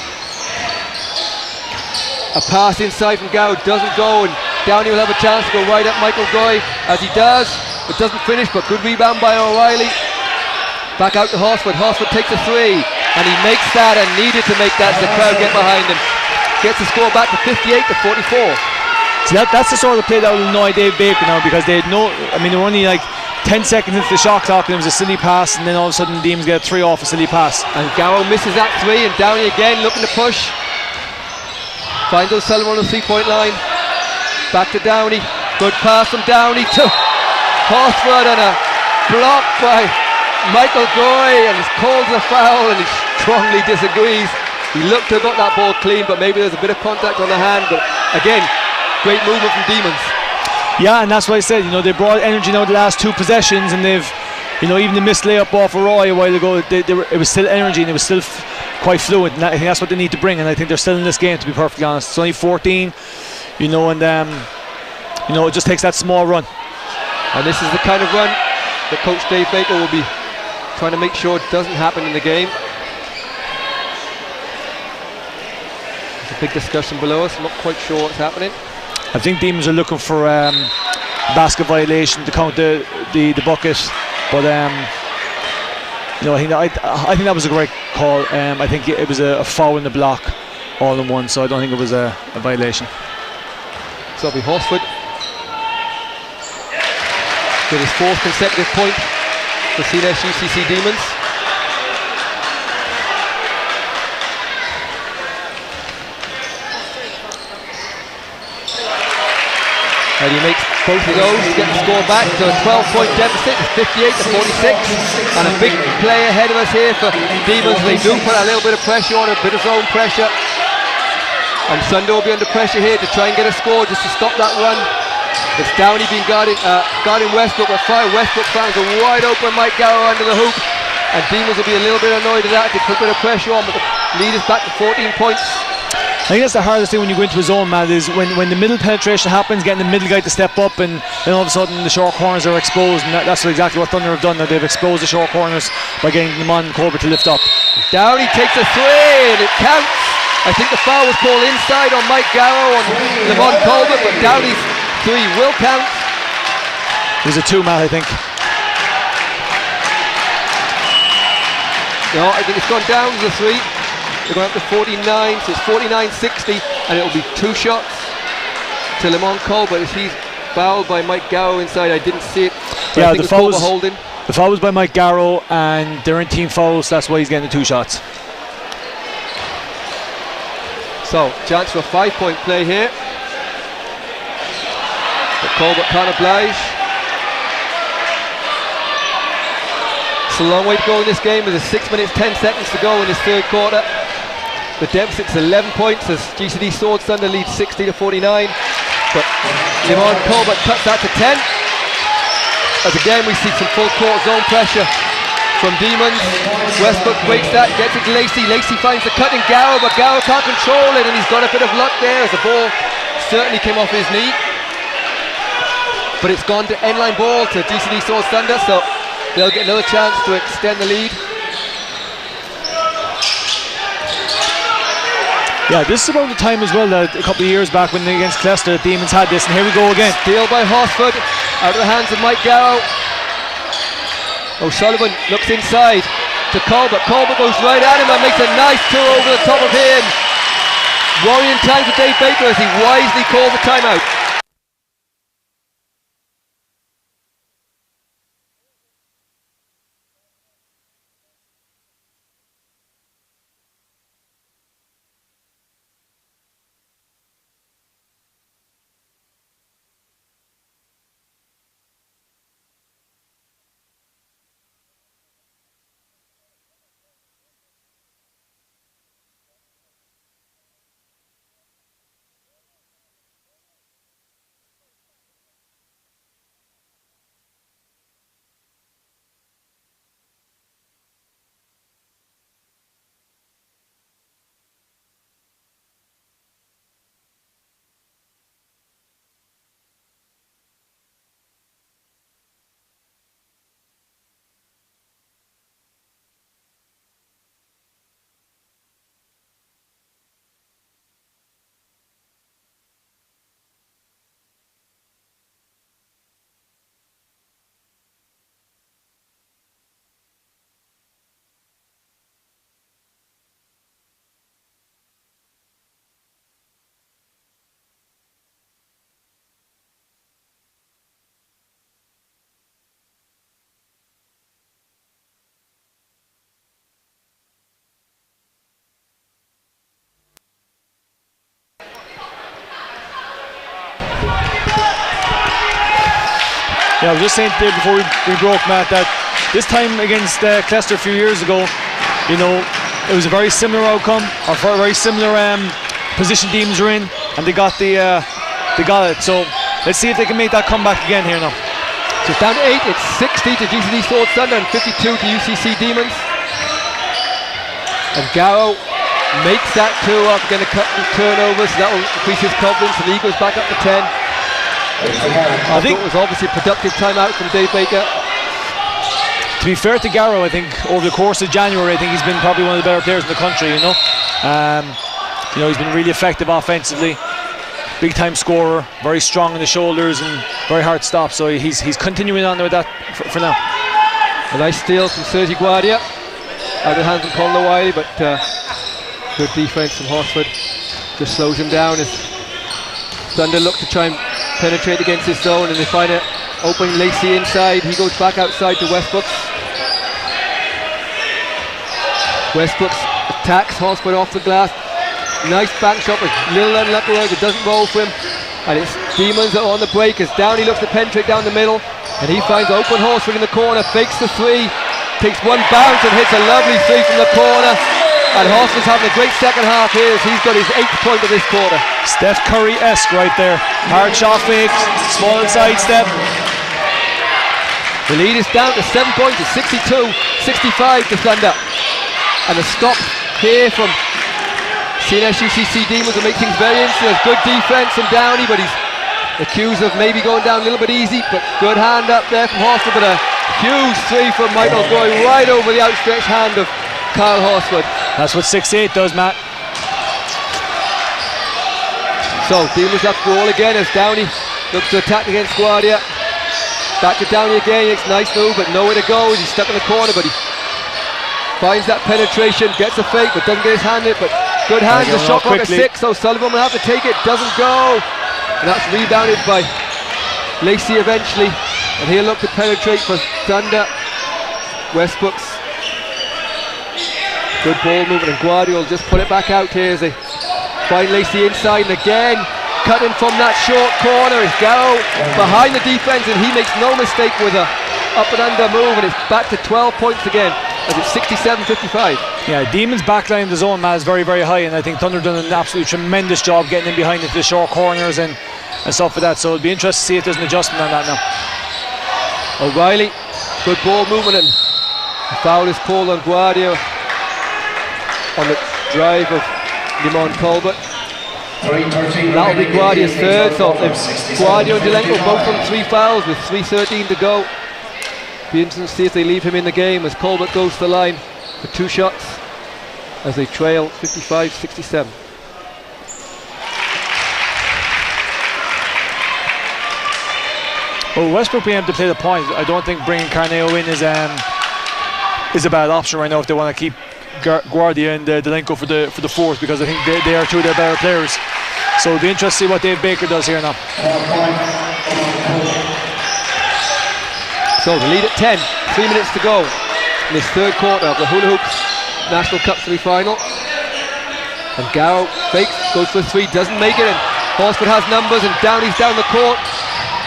a pass inside from Gow doesn't go, and Downey will have a chance to go right at Michael Goy. As he does, It doesn't finish, but good rebound by O'Reilly. Back out to Horsford. Horsford takes a three, and he makes that, and needed to make that. The crowd get behind him. Gets the score back to 58-44. So that's the sort of play that will annoy Dave Baker now, because they had they were only like 10 seconds into the shot clock, and it was a silly pass, and then all of a sudden the Demons get a 3 off a silly pass. And Garrow misses that 3, and Downey again looking to push. Finds O'Sullivan on the 3-point line. Back to Downey. Good pass from Downey to Horsford, and a block by Michael Goy, and it's called a foul, and he strongly disagrees. He looked to have got that ball clean, but maybe there's a bit of contact on the hand. But again, great movement from Demons. Yeah, and that's what I said. They brought energy now the last 2 possessions, and they've, even the missed layup off of Roy a while ago, it was still energy, and it was still quite fluid. And I think that's what they need to bring, and I think they're still in this game, to be perfectly honest. It's only 14, and it just takes that small run. And this is the kind of run that Coach Dave Baker will be trying to make sure it doesn't happen in the game. There's a big discussion below us. I'm not quite sure what's happening. I think Demons are looking for basket violation to count the bucket, but I think that was a great call. I think it was a foul in the block all in one, so I don't think it was a violation. So it'll be Horsford with his 4th consecutive point for Thunder-UCC Demons. And he makes both of those to get the score back to a 12-point deficit. It's 58-46, and a big play ahead of us here for Demons. They do put a little bit of pressure on, a bit of zone pressure, and Thunder will be under pressure here to try and get a score just to stop that run. It's Downey being guarding Westbrook, but Westbrook finds a wide open Mike Garrow under the hoop, and Demons will be a little bit annoyed at that. They put a bit of pressure on, but the lead is back to 14 points. I think that's the hardest thing when you go into a zone, Matt, is when the middle penetration happens, getting the middle guy to step up, and then all of a sudden the short corners are exposed, and that's exactly what Thunder have done now. They've exposed the short corners by getting them on Colbert to lift up. Downey takes a 3, and it counts. I think the foul was called inside on Mike Garrow on Lamont Colbert, but Downey's 3 will count. It was a 2, Matt, I think. No, I think it's gone down to the 3. They're going up to 49, so it's 49-60, and it'll be 2 shots to Lamont Colbert as he's fouled by Mike Garrow inside. I didn't see it. Yeah, the foul was by Mike Garrow, and they're in team fouls, so that's why he's getting the 2 shots. So, chance for a 5-point play here. But Colbert can't oblige. It's a long way to go in this game. There's 6 minutes, 10 seconds to go in this 3rd quarter. The deficit's 11 points as GCD Swords Thunder leads 60-49. But Lamont Colbert cuts that to 10. As again we see some full court zone pressure from Demons. Westbrook breaks that, gets it to Lacey. Lacey finds the cut in Garrow, but Garrow can't control it, and he's got a bit of luck there as the ball certainly came off his knee. But it's gone to end-line ball to GCD Swords Thunder, so they'll get another chance to extend the lead. Yeah, this is about the time as well that a couple of years back when against Cleicester, the Demons had this, and here we go again. Steal by Horsford, out of the hands of Mike Garrow. O'Sullivan looks inside to Colbert. Colbert goes right at him and makes a nice 2 over the top of him. Worrying time for Dave Baker as he wisely calls a timeout. Yeah, I was just saying there before we broke, Matt, that this time against Cleicester a few years ago, you know, it was a very similar outcome, or very similar position teams were in, and they got it. So let's see if they can make that comeback again here now. So it's down to 8. It's 60 to GCD Swords Thunder and 52 to UCC Demons. And Garrow makes that 2 up, going to cut the turnovers, so that will increase his confidence, and he goes back up to 10. I think it was obviously a productive timeout from Dave Baker. To be fair to Garrow, I think over the course of January, I think he's been probably one of the better players in the country. You know, he's been really effective offensively, big time scorer, very strong in the shoulders and very hard to stop. So he's continuing on with that for now. A nice steal from Sergi Guardia out of the hands of Colin O'Reilly, but good defense from Horsford just slows him down as Thunder look to try and penetrate against his zone, and they find it opening Lacey inside. He goes back outside to Westbrooks. Westbrooks attacks Horsford off the glass. Nice bank shot, but little unlucky, it doesn't roll for him. And it's Demons that are on the break as Downey looks to penetrate down the middle, and he finds open Horsford in the corner, fakes the 3, takes one bounce and hits a lovely 3 from the corner. And Horsford's having a great second half here as he's got his 8th point of this quarter. Steph Curry-esque right there. Hard shot fake, small side step. The lead is down to 7 points, it's 62-65 to Thunder. And a stop here from CNS-UCC Demons to make things very interesting. Good defense from Downey, but he's accused of maybe going down a little bit easy, but good hand up there from Horsford, but a huge 3 from Michael going right over the outstretched hand of Kyle Horsford. That's what 6'8" does, Matt. So Demons have to roll again as Downey looks to attack against Guardia. Back to Downey again, it's a nice move but nowhere to go. He's stuck in the corner, but he finds that penetration, gets a fake but doesn't get his hand in it, but good hand, the shot clock at 6, so Sullivan will have to take it, doesn't go. And that's rebounded by Lacey eventually, and he'll look to penetrate for Thunder. Westbrooks, good ball movement, and Guardia will just put it back out here as they find Lacey inside, and again cutting from that short corner is Garrow behind the defense, and he makes no mistake with a up and under move, and it's back to 12 points again as it's 67-55. Yeah, Demons backline in the zone, Matt, is very, very high, and I think Thunder done an absolutely tremendous job getting in behind into the short corners and stuff like that, so it'll be interesting to see if there's an adjustment on that now. O'Reilly, good ball movement, and the foul is called on Guardia on the drive of Limon Colbert. That'll be Guardia's 3rd, so if Guardia and Delenko both on 3 fouls with 3:13 to go. Be interesting to see if they leave him in the game as Colbert goes to the line for 2 shots as they trail 55-67. Well, Westbrook being able to play the point, I don't think bringing Carneo in is a bad option right now if they want to keep Guardia and Delenko for the 4th, because I think they are 2 of their better players. So it'll be interesting to see what Dave Baker does here now. So the lead at 10, 3 minutes to go in this 3rd quarter of the Hula Hoops National Cup semi-final. And Garrow fakes, goes for a 3, doesn't make it, and Horsford has numbers, and Downey's down the court.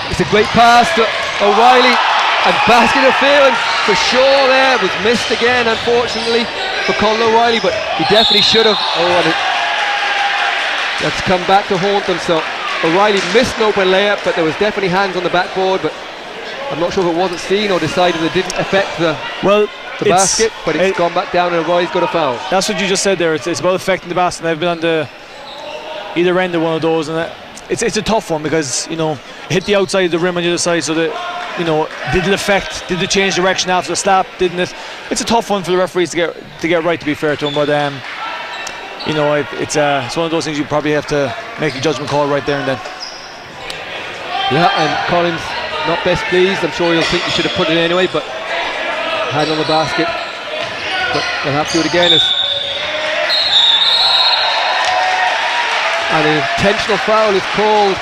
It's a great pass to O'Reilly, and basket interference for sure there, was missed again unfortunately for Colin O'Reilly, but he definitely should have. That's come back to haunt them. So O'Reilly missed an open layup, but there was definitely hands on the backboard, but I'm not sure if it wasn't seen or decided it didn't affect the basket, but it's gone back down and O'Reilly's got a foul. That's what you just said there, it's about affecting the basket. They've been on the either end of one of those, and it's a tough one because, you know, it hit the outside of the rim on the other side, so that, you know, did it change direction after the slap, didn't it? It's a tough one for the referees to get right, to be fair to them, but you know, it's one of those things you probably have to make a judgment call right there and then. Yeah, and Collins not best pleased. I'm sure he'll think he should have put it anyway, but hand on the basket, but they'll have to do it again. And an intentional foul is called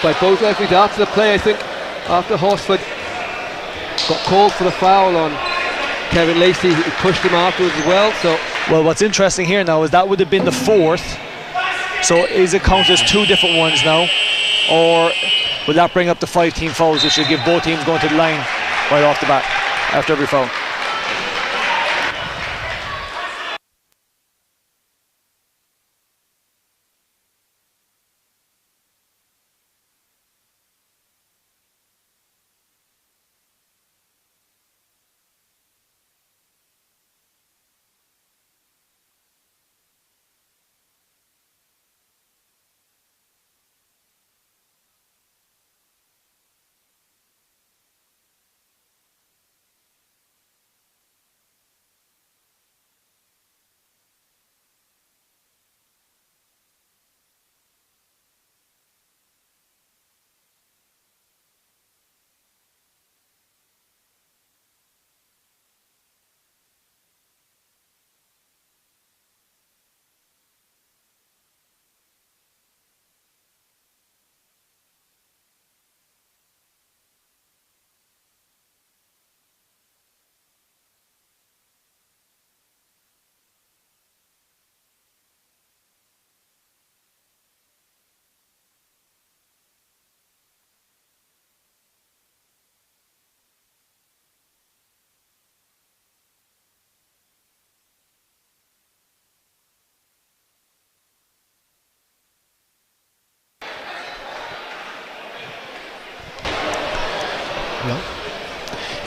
by both referees after the play. I think after Horsford got called for the foul on Kevin Lacey, he pushed him afterwards as well. So, well, what's interesting here now is that would have been the 4th. So is it counted as 2 different ones now, or will that bring up the 5 team fouls, which should give both teams going to the line right off the bat after every foul.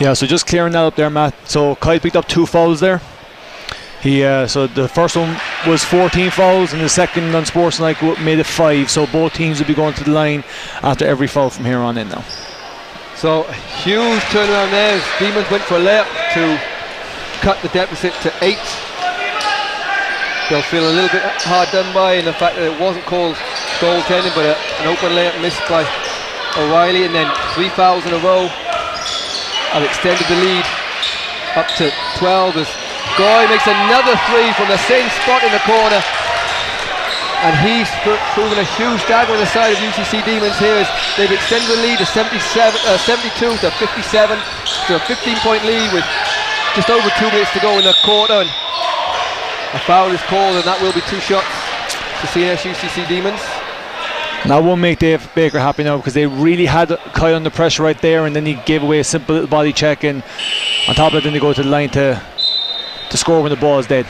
Yeah, so just clearing that up there, Matt. So Kyle picked up 2 fouls there. So the first one was 14 fouls, and the second unsportsmanlike made it 5. So both teams will be going to the line after every foul from here on in now. So huge turnaround there as Demons went for a layup to cut the deficit to 8. They'll feel a little bit hard done by in the fact that it wasn't called goaltending, but an open layup missed by O'Reilly, and then 3 fouls in a row have extended the lead up to 12 as Goy makes another 3 from the same spot in the corner, and he's proven a huge dagger on the side of UCC Demons here as they've extended the lead to 72 to 57, so a 15-point lead with just over 2 minutes to go in the quarter, and a foul is called, and that will be 2 shots to CNS UCC Demons. And that won't make Dave Baker happy now, because they really had Kyle under pressure right there, and then he gave away a simple little body check, and on top of it then they go to the line to score when the ball is dead.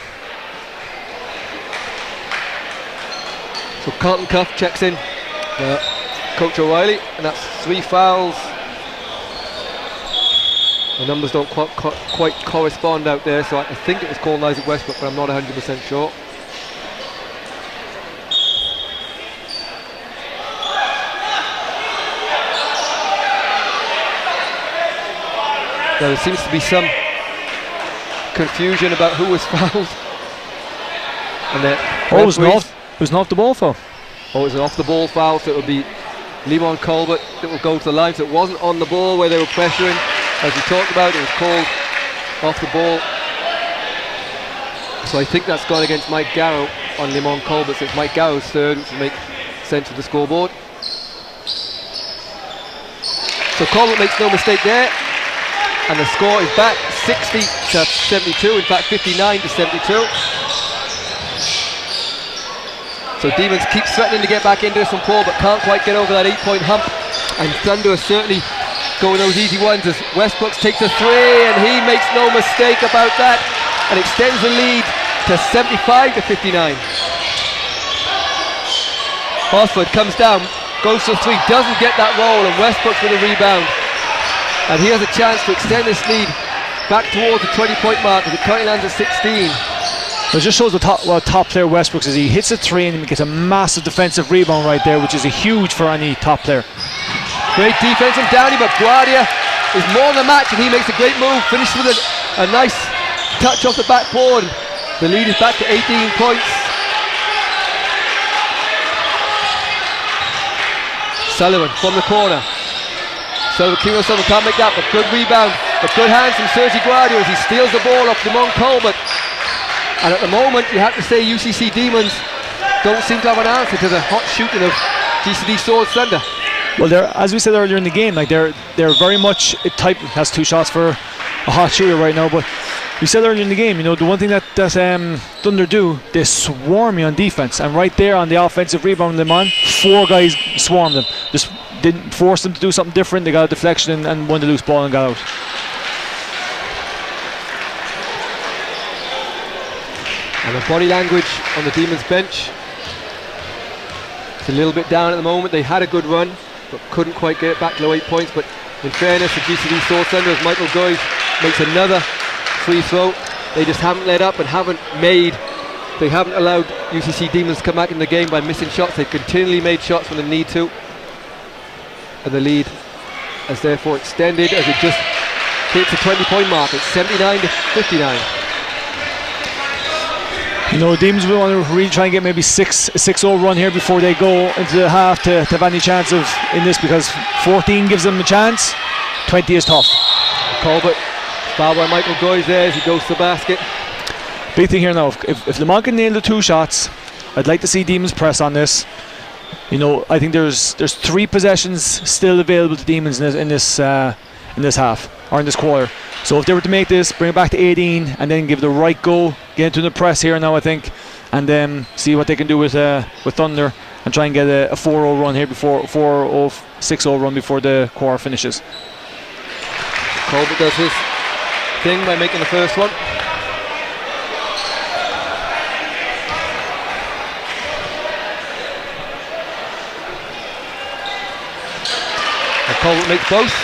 So Carlton Cuff checks in Coach O'Reilly, and that's 3 fouls. The numbers don't quite correspond out there, so I think it was called Isaac Westbrook, but I'm not 100% sure. There seems to be some confusion about who was fouled. And it was an off the ball foul. Oh, it was an off the ball foul, so it would be Lemon Colbert that will go to the line. So it wasn't on the ball where they were pressuring. As we talked about, it was called off the ball. So I think that's gone against Mike Garrow on Lemon Colbert. So it's Mike Garrow's third, which will make sense of the scoreboard. So Colbert makes no mistake there. And the score is back 60 to 72, in fact 59 to 72. So Demons keep threatening to get back into this from Paul, but can't quite get over that 8-point hump. And Thunder is certainly going those easy ones as Westbrooks takes a 3, and he makes no mistake about that, and extends the lead to 75 to 59. Horsford comes down, goes to 3, doesn't get that roll, and Westbrooks with a rebound. And he has a chance to extend this lead back towards the 20-point mark as it currently lands at 16. It just shows what top player Westbrooks is. He hits a 3 and he gets a massive defensive rebound right there, which is a huge for any top player. Great defense from Downey, but Guardia is more than a match, and he makes a great move, finishes with a nice touch off the backboard. The lead is back to 18 points. Sullivan from the corner. Kimo Sullivan can't make that, but good rebound, but good hands from Sergi Guardia as he steals the ball off Lemon Colbert. And at the moment, you have to say UCC Demons don't seem to have an answer to the hot shooting of GCD Swords Thunder. Well, as we said earlier in the game, like they're very much a type. Has 2 shots for a hot shooter right now, but we said earlier in the game, the one thing that Thunder do, they swarm you on defense, and right there on the offensive rebound them on, 4 guys swarmed them. Just didn't force them to do something different. They got a deflection and won the loose ball and got out. And the body language on the Demons bench, it's a little bit down at the moment. They had a good run, but couldn't quite get it back to 8 points. But in fairness to GCD Sword Thunder, as Michael Goy makes another free throw, they just haven't let up and they haven't allowed UCC Demons to come back in the game by missing shots. They've continually made shots when they need to. And the lead has therefore extended as it just hits the 20-point mark. It's 79-59. Demons will want to really try and get maybe 6-0 run here before they go into the half to have any chance of in this, because 14 gives them a chance, 20 is tough. Colbert, fouled by Michael Goyes there as he goes to the basket. Big thing here now, if Lamont can nail the 2 shots, I'd like to see Demons press on this. I think there's 3 possessions still available to Demons in this half, or in this quarter. So if they were to make this, bring it back to 18, and then give the right go, get into the press here now, I think, and then see what they can do with Thunder, and try and get a 4-0 run here before 6-0 run before the quarter finishes. Colbert does his thing by making the first one. And Colbert makes both.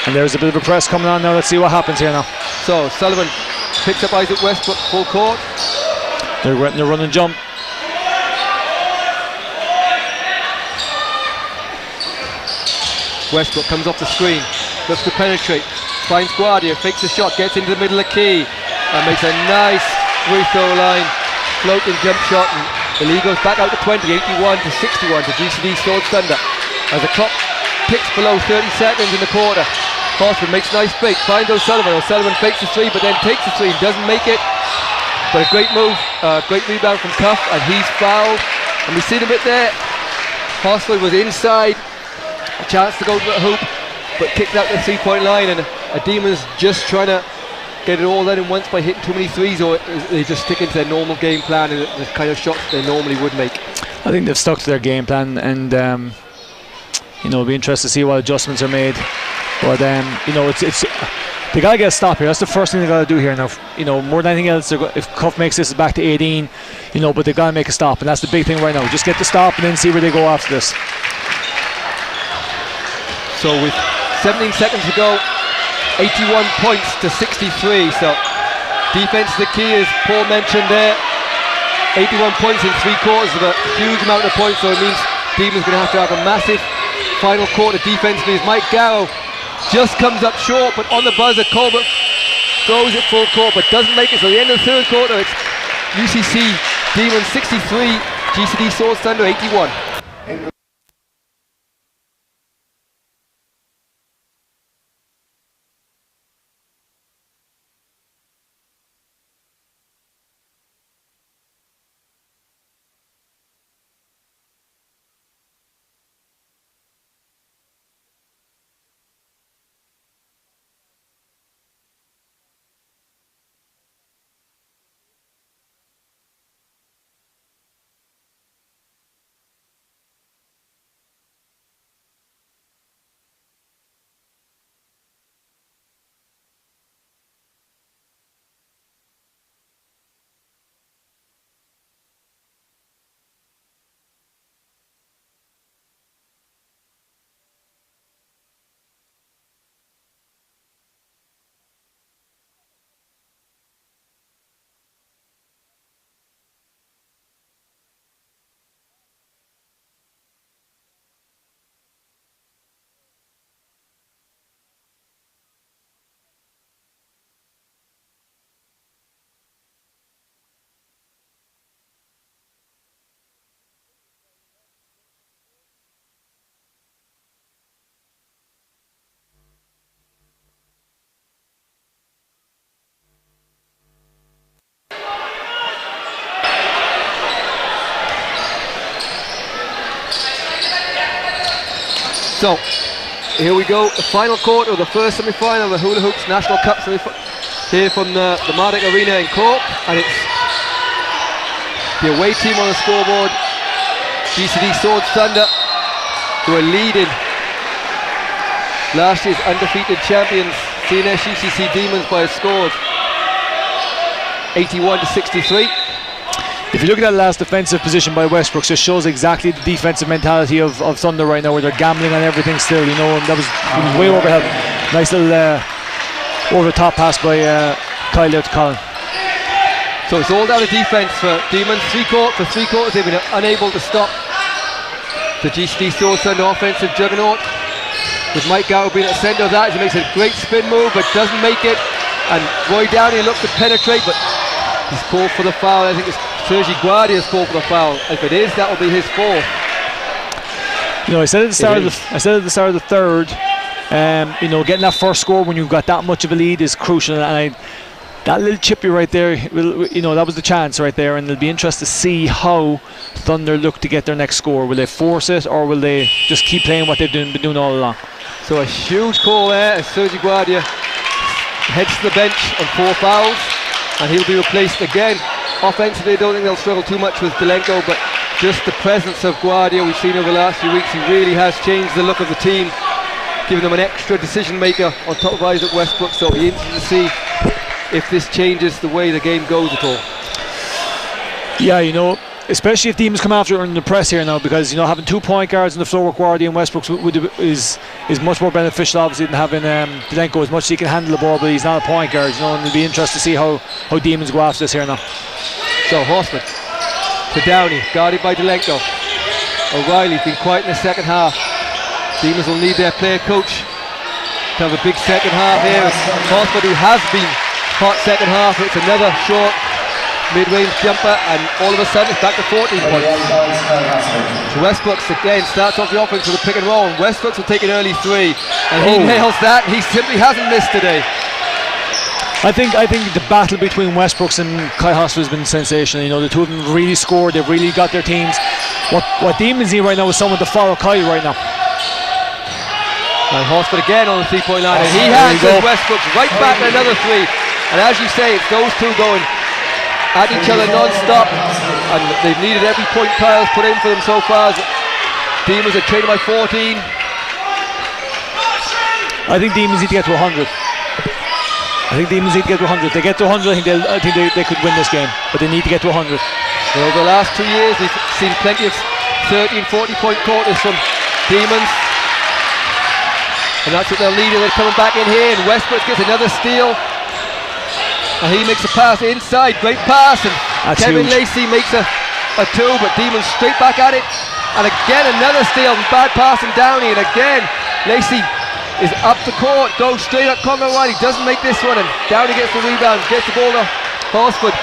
And there's a bit of a press coming on now. Let's see what happens here now. So Sullivan picks up Isaac Westbrook full court. They're run and jump. Westbrook comes off the screen, looks to penetrate, finds Guardia, fakes a shot, gets into the middle of the key, and makes a nice free throw line floating jump shot, and the lead goes back out to 20, 81-61 to GCD Sword Thunder. As the clock ticks below 30 seconds in the quarter, Horsford makes a nice fake, finds O'Sullivan. O'Sullivan fakes the 3 but then takes the 3, doesn't make it, but a great move, great rebound from Cuff, and he's fouled, and we see the bit there. Horsford was inside, a chance to go to the hoop, but kicked out the 3-point line, and a Demons just trying to get it all done in once by hitting too many threes, or they just stick into their normal game plan and the kind of shots they normally would make. I think they've stuck to their game plan, and it'll be interesting to see what adjustments are made. But it's they gotta get a stop here. That's the first thing they gotta do here now. More than anything else, if Cuff makes this back to 18, but they gotta make a stop, and that's the big thing right now. Just get the stop and then see where they go after this. So with 17 seconds to go, 81 points to 63. So defense is the key, as Paul mentioned there. 81 points in 3 quarters is a huge amount of points. So it means Demons going to have a massive final quarter defensively. As Mike Garrow just comes up short, but on the buzzer, Colbert throws it full court, but doesn't make it. So the end of the third quarter, it's UCC Demons 63, GCD Swords Thunder 81. So, here we go, the final quarter of the first semi-final of the Hula Hoops National Cup here from the Mardic Arena in Cork, and it's the away team on the scoreboard, GCD Swords Thunder, who are leading last year's undefeated champions Thunder-UCC Demons by a score of 81-63. If you look at that last defensive position by Westbrook, just shows exactly the defensive mentality of Thunder right now, where they're gambling on everything still, you know, and that was way overhead. Nice little over the top pass by Kyle out to Colin. So it's all down to defense for Demons. For three quarters they've been unable to stop the GCD Swords Thunder offensive juggernaut, with Mike Gow being at the centre of that. He makes a great spin move but doesn't make it, and Roy Downey looks to penetrate, but he's called for the foul. I think it's Sergi Guardia's called for the foul. If it is, that will be his fourth. You know, I said at the start of the third, you know, getting that first score when you've got that much of a lead is crucial, and that little chippy right there, you know, that was the chance right there, and it'll be interesting to see how Thunder look to get their next score. Will they force it, or will they just keep playing what they've been doing all along? So a huge call there as Sergi Guardia heads to the bench on 4 fouls, and he'll be replaced again. Offensively, I don't think they'll struggle too much with Delenko, but just the presence of Guardia we've seen over the last few weeks, he really has changed the look of the team, giving them an extra decision maker on top of Isaac Westbrook. So it'll be interesting to see if this changes the way the game goes at all. Yeah, you know, especially if Demons come after in the press here now, because, you know, having 2 point guards on the floor with Guardia and Westbrook is much more beneficial, obviously, than having Delenko. As much as he can handle the ball, but he's not a point guard, you know, and it'll be interesting to see how Demons go after this here now. So Horseman to Downey, guarded by Delenko. O'Reilly's been quiet in the second half. Demons will need their player coach to have a big second half here. Horseman, who has been hot second half, it's another short mid-range jumper, and all of a sudden it's back to 14 points. So Westbrooks again starts off the offense with a pick and roll. Westbrooks will take an early 3, and he nails that. He simply hasn't missed today. I think the battle between Westbrooks and Kai Hosford has been sensational. You know, the two of them have really scored. They've really got their teams. What Demons need right now is someone to follow Kai right now. And Hosford again on the 3-point line, and he hands Westbrooks right back to another 3. And as you say, it's those two going at each other non-stop, and they've needed every point Kyle's put in for them so far. Demons are trailing by 14. I think Demons need to get to 100. They get to 100. They get to 100, I think they could win this game, but they need to get to 100. Well, over the last 2 years, we've seen plenty of 30 and 40 point quarters from Demons, and that's what they'll need. They're coming back in here, and Westbrook gets another steal, and he makes a pass inside. Great pass, and that's Kevin huge. Lacey makes a 2, but Demons straight back at it, and again another steal, and bad pass from Downey, and again Lacey is up the court, goes straight up Conor O'Reilly, doesn't make this one, and Downey gets the rebound, gets the ball to Horsford.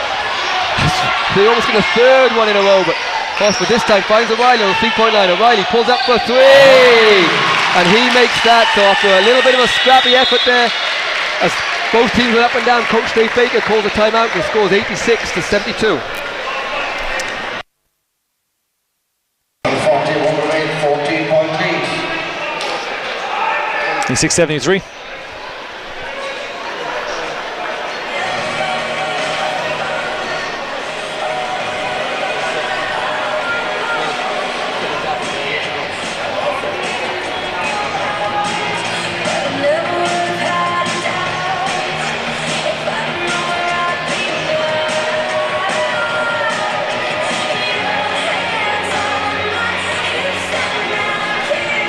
They almost get a third one in a row, but Horsford this time finds O'Reilly on the 3-point line. O'Reilly pulls up for 3, and he makes that. So after a little bit of a scrappy effort there, as both teams went up and down, Coach Dave Baker calls a timeout and scores 86-72. 673.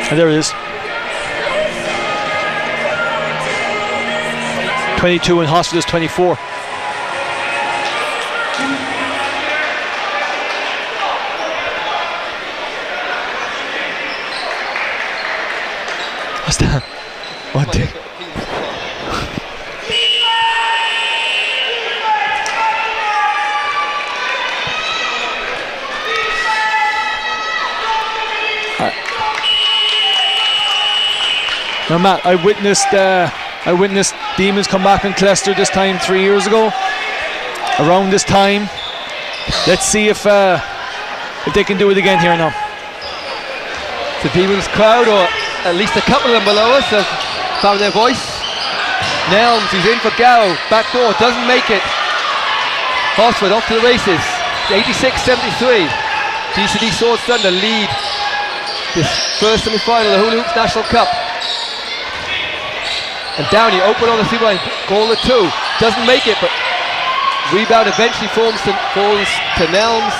And there it is. 22 and Hospital's 24. What's that? What the? Now, Matt, I witnessed Demons come back and Clester this time 3 years ago. Around this time, let's see if they can do it again here now. The Demons crowd, or at least a couple of them below us, have found their voice. Nelms, he's in for Garrow, back door, doesn't make it. Horsford off to the races, 86-73. GCD Swords Thunder lead this first semi-final of the Hula Hoops National Cup. And Downey open on the 3-line, goal of 2, doesn't make it, but rebound eventually falls to Nelms,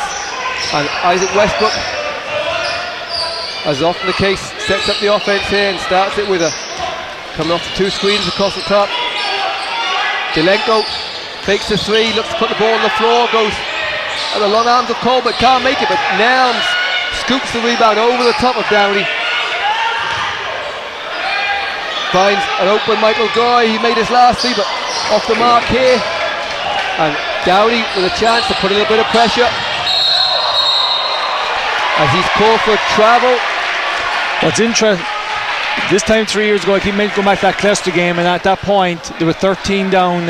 and Isaac Westbrook, as often the case, sets up the offense here and starts it with a coming off the 2 screens across the top. Delenko fakes the 3, looks to put the ball on the floor, goes at the long arms of Colbert, can't make it, but Nelms scoops the rebound over the top of Downey. Finds an open Michael Goy, he made his last 3, but off the mark here. And Downey with a chance to put a little bit of pressure as he's called for travel. What's interesting, this time 3 years ago, I keep meant to go back to that Cleicester game, and at that point there were 13 down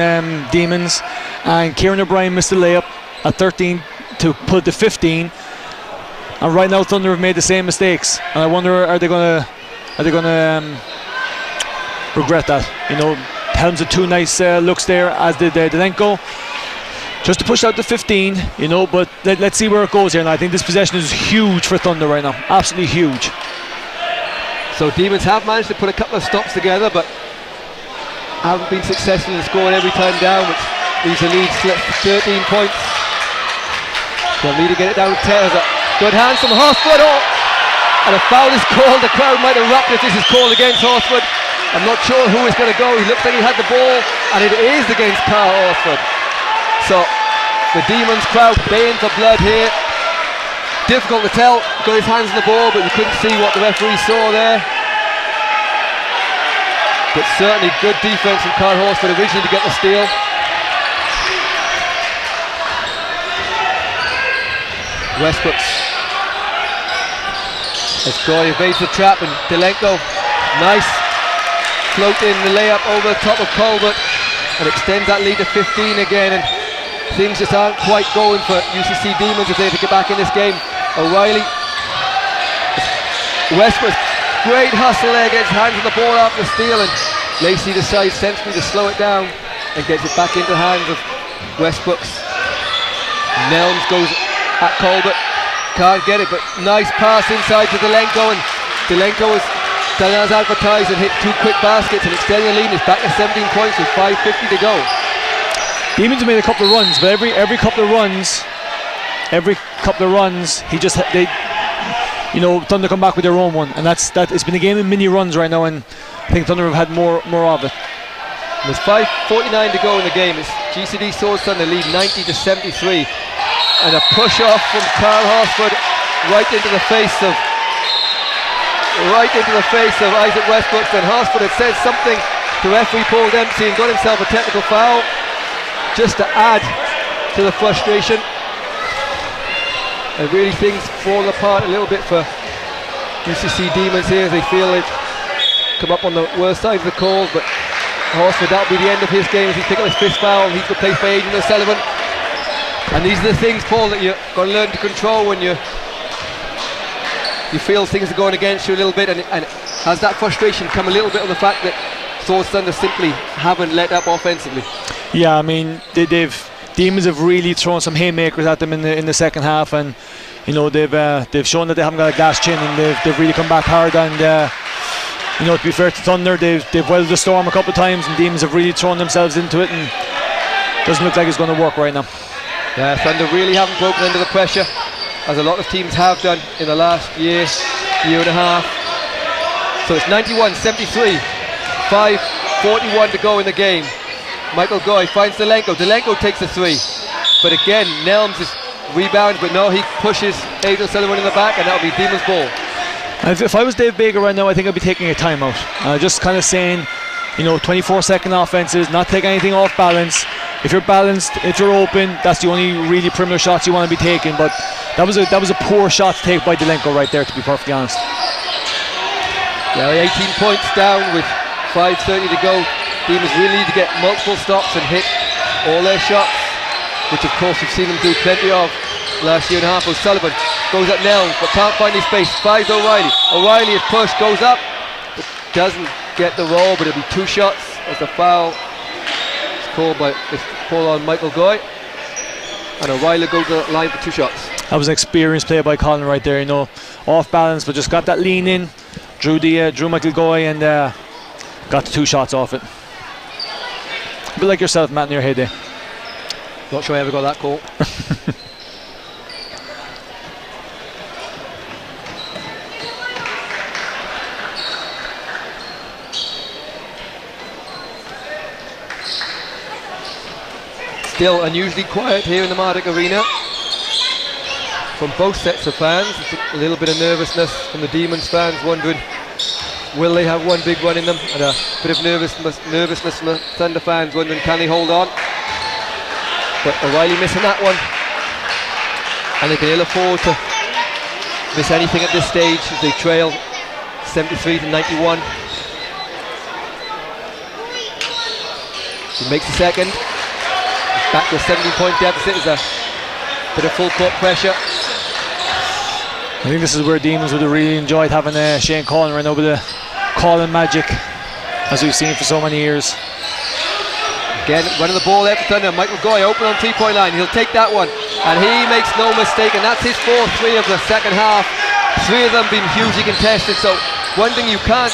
Demons, and Kieran O'Brien missed the layup at 13 to put the 15. And right now Thunder have made the same mistakes, and I wonder are they going to regret that? You know, Helms had 2 nice looks there, as did Delenko, just to push out the 15, you know, but let's see where it goes here. And I think this possession is huge for Thunder right now, absolutely huge. So Demons have managed to put a couple of stops together, but haven't been successful in scoring every time down, which leaves the lead split to 13 points. They'll need to get it down to 10. There's a good hands from Horsford, and a foul is called. The crowd might erupt if this is called against Horsford. I'm not sure who is going to go. He looks like he had the ball, and it is against Carl Horsford. So the Demons crowd baying for blood here. Difficult to tell, got his hands on the ball, but you couldn't see what the referee saw there. But certainly good defense from Carl Horsford originally to get the steal. Westbrook, as Goy evades the trap, and Delenko, nice float in the layup over the top of Colbert, and extends that lead to 15 again. And things just aren't quite going for UCC Demons if they're to get back in this game. O'Reilly, Westbrook, great hustle there, gets hands on the ball after the steal, and Lacey decides sensibly to slow it down and gets it back into the hands of Westbrooks. Nelms goes at Colbert, can't get it, but nice pass inside to Delenko, and Delenko is done as advertised and hit 2 quick baskets and extending the lead. Is back to 17 points with 5:50 to go. Demons have made a couple of runs, but every couple of runs, Thunder come back with their own one, and that. It's been a game of mini runs right now, and I think Thunder have had more of it. There's 5:49 to go in the game. It's GCD Swords Thunder lead 90-73, and a push off from Carl Horsford right into the face of Isaac Westbrook. And Horsford had said something to referee Paul Dempsey and got himself a technical foul, just to add to the frustration. And really things fall apart a little bit for UCC Demons here as they feel they've come up on the worst side of the call. But Horsford, that'll be the end of his game as he picks up his 5th foul, and he's replaced by Adrian O'Sullivan. And these are the things, Paul, that you've got to learn to control when you feel things are going against you a little bit. And has that frustration come a little bit on the fact that Swords Thunder simply haven't let up offensively? Yeah, I mean, Demons have really thrown some haymakers at them in the second half, and you know they've shown that they haven't got a glass chin, and they've really come back hard. And to be fair to Thunder, they've weathered the storm a couple of times, and Demons have really thrown themselves into it, and doesn't look like it's going to work right now. Yeah, Thunder really haven't broken under the pressure, as a lot of teams have done in the last year and a half. So it's 91-73, 5:41 to go in the game. Michael Goy finds Delenko. Delenko takes the 3, but again Nelms is rebounds, but no, he pushes Adrian Sullivan in the back, and that'll be Demons ball. If I was Dave Baker right now, I think I'd be taking a timeout. Just kind of saying, 24-second offenses, not take anything off balance. If you're balanced, if you're open, that's the only really perimeter shots you want to be taking. But that was a poor shot to take by Delenko right there, to be perfectly honest. Yeah, 18 points down with 5:30 to go. Demons really need to get multiple stops and hit all their shots, which of course we've seen them do plenty of last year and a half. O'Sullivan goes at Nelms but can't find his space, finds O'Reilly. O'Reilly is pushed, goes up, but doesn't get the roll, but it'll be 2 shots as the foul called on Michael Goy, and O'Reilly goes to the line for 2 shots. That was an experienced play by Colin right there, off balance, but just got that lean in, drew Michael Goy, and got the 2 shots off it. A bit like yourself, Matt, in your heyday. Not sure I ever got that call. Still unusually quiet here in the Mardick Arena from both sets of fans. A little bit of nervousness from the Demons fans, wondering will they have one big one in them, and a bit of nervousness from the Thunder fans, wondering can they hold on. But O'Reilly missing that one, and they can ill afford to miss anything at this stage as they trail 73-91. He makes the second. Back to a 17-point deficit. Is a bit of full court pressure. I think this is where Demons would have really enjoyed having Shane Collin right now with the Collin magic, as we've seen for so many years. Again, running the ball there for Thunder. Michael Goy open on 3-point line. He'll take that one, and he makes no mistake. And that's his 4th 3 of the second half. 3 of them being hugely contested. So one thing you can't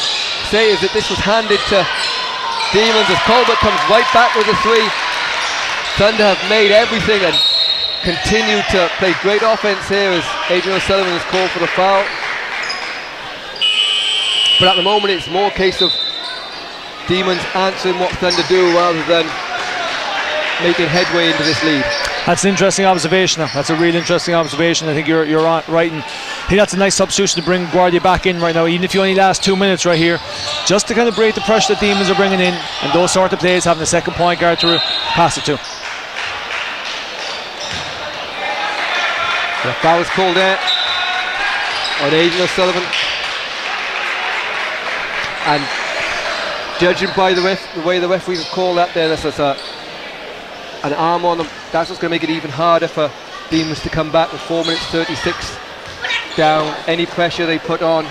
say is that this was handed to Demons as Colbert comes right back with a 3. Thunder have made everything and continue to play great offense here as Adrian O'Sullivan has called for the foul. But at the moment it's more a case of Demons answering what Thunder do rather than making headway into this lead. That's an interesting observation. That's a really interesting observation. I think you're right, and I think that's a nice substitution to bring Guardia back in right now, even if you only last 2 minutes right here, just to kind of break the pressure that Demons are bringing in, and those sort of plays, having a second point guard to pass it to. The foul is called there on Adrian O'Sullivan, and judging by the way the referees have called that there, that's an arm on them. That's what's going to make it even harder for Demons to come back with 4 minutes 36 down. Any pressure they put on,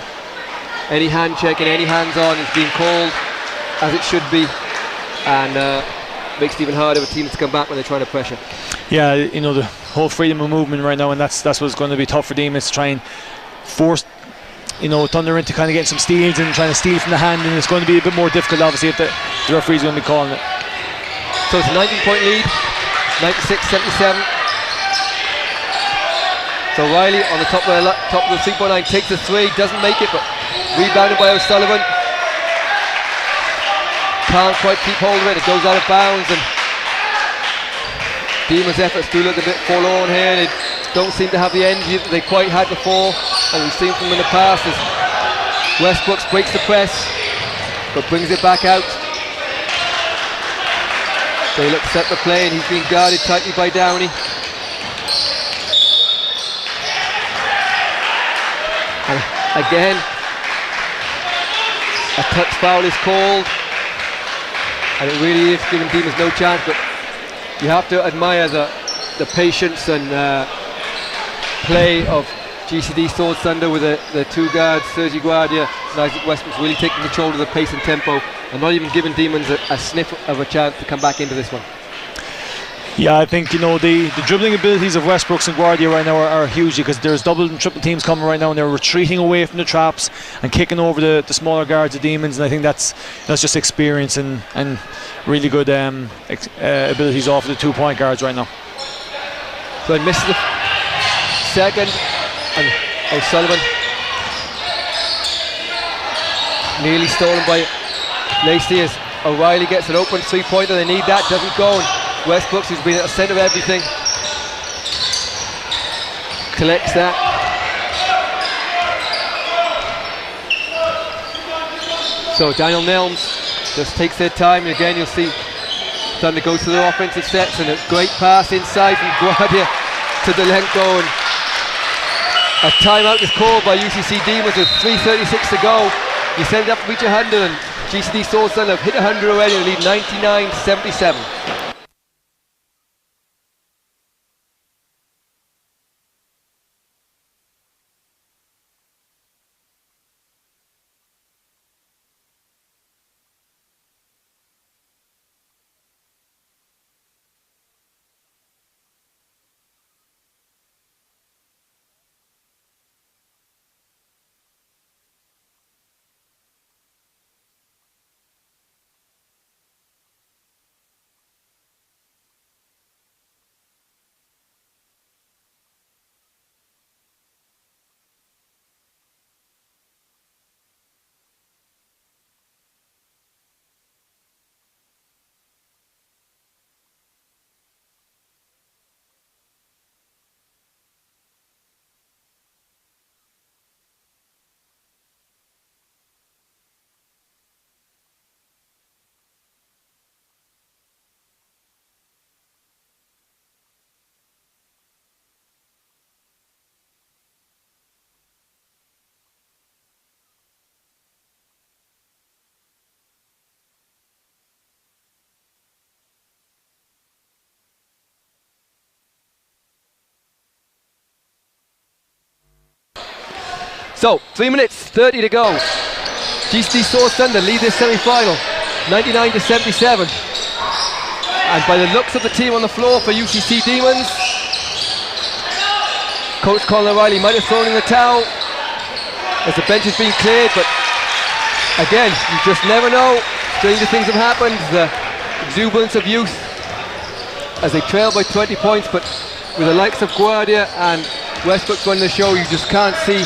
any hand checking, any hands on is being called as it should be, and makes it even harder for teams to come back when they're trying to pressure. Yeah, the whole freedom of movement right now, and that's what's going to be tough for Demons to try and force Thunder into kind of getting some steals and trying to steal from the hand, and it's going to be a bit more difficult obviously if the referee's going to be calling it. So it's a 19-point lead, 96-77. So Riley on the top of the 3-point line takes the 3, doesn't make it, but rebounded by O'Sullivan. Can't quite keep hold of it, it goes out of bounds, and Demons' efforts do look a bit forlorn here. They don't seem to have the energy that they quite had before, and we've seen from them in the past as Westbrooks breaks the press, but brings it back out. They look set the play, and he's being guarded tightly by Downey. And again, a touch foul is called, and it really is giving Demons no chance, but you have to admire the patience and play of GCD Swords Thunder with the 2 guards, Sergi Guardia and Isaac Westbrooks, really taking control of the pace and tempo and not even giving Demons a sniff of a chance to come back into this one. Yeah, I think the dribbling abilities of Westbrooks and Guardia right now are huge, because there's double and triple teams coming right now, and they're retreating away from the traps and kicking over the smaller guards of Demons, and I think that's just experience and really good abilities off of the 2-point guards right now. So he misses the second, and O'Sullivan nearly stolen by Lacey as O'Reilly gets an open 3-pointer. They need that, doesn't go, and Westbrooks, who's been at the centre of everything, collects that. So Daniel Nelms just takes their time, and again you'll see Thunder goes to their offensive sets, and a great pass inside from Guardia to Delenko, and a timeout is called by UCC Demons with 3:36 to go. You set it up to reach 100, and GCD Swords Thunder have hit 100 already and lead 99-77. So, 3 minutes, 30 to go. GCD Swords Thunder lead this semi-final, 99 to 77. And by the looks of the team on the floor for UCC Demons, Coach Colin O'Reilly might have thrown in the towel as the bench has been cleared, but again, you just never know. Stranger things have happened. The exuberance of youth as they trail by 20 points, but with the likes of Guardia and Westbrook running the show, you just can't see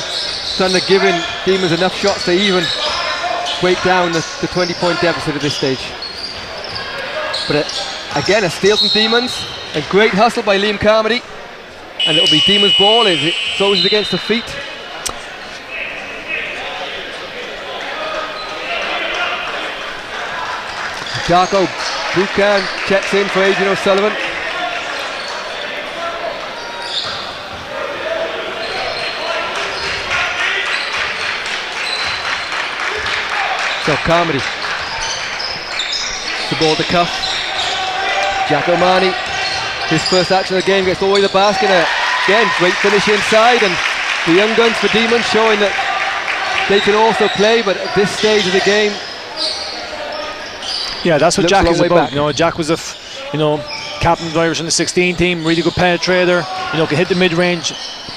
Thunder giving Demons enough shots to even break down the 20-point deficit at this stage. But again, a steal from Demons, a great hustle by Liam Carmody, and it'll be Demons' ball as it throws it against the feet. Darko Buchan checks in for Adrian O'Sullivan. So Carmody, the ball to cuff. Jack O'Mahony, his first action of the game, gets all the way to the basket. Again, great finish inside, and the young guns for Demons showing that they can also play, but at this stage of the game, yeah, that's what Jack is about. Back. You know, Jack was captain of the Irish in the 16 team, really good penetrator. You know, could hit the mid-range,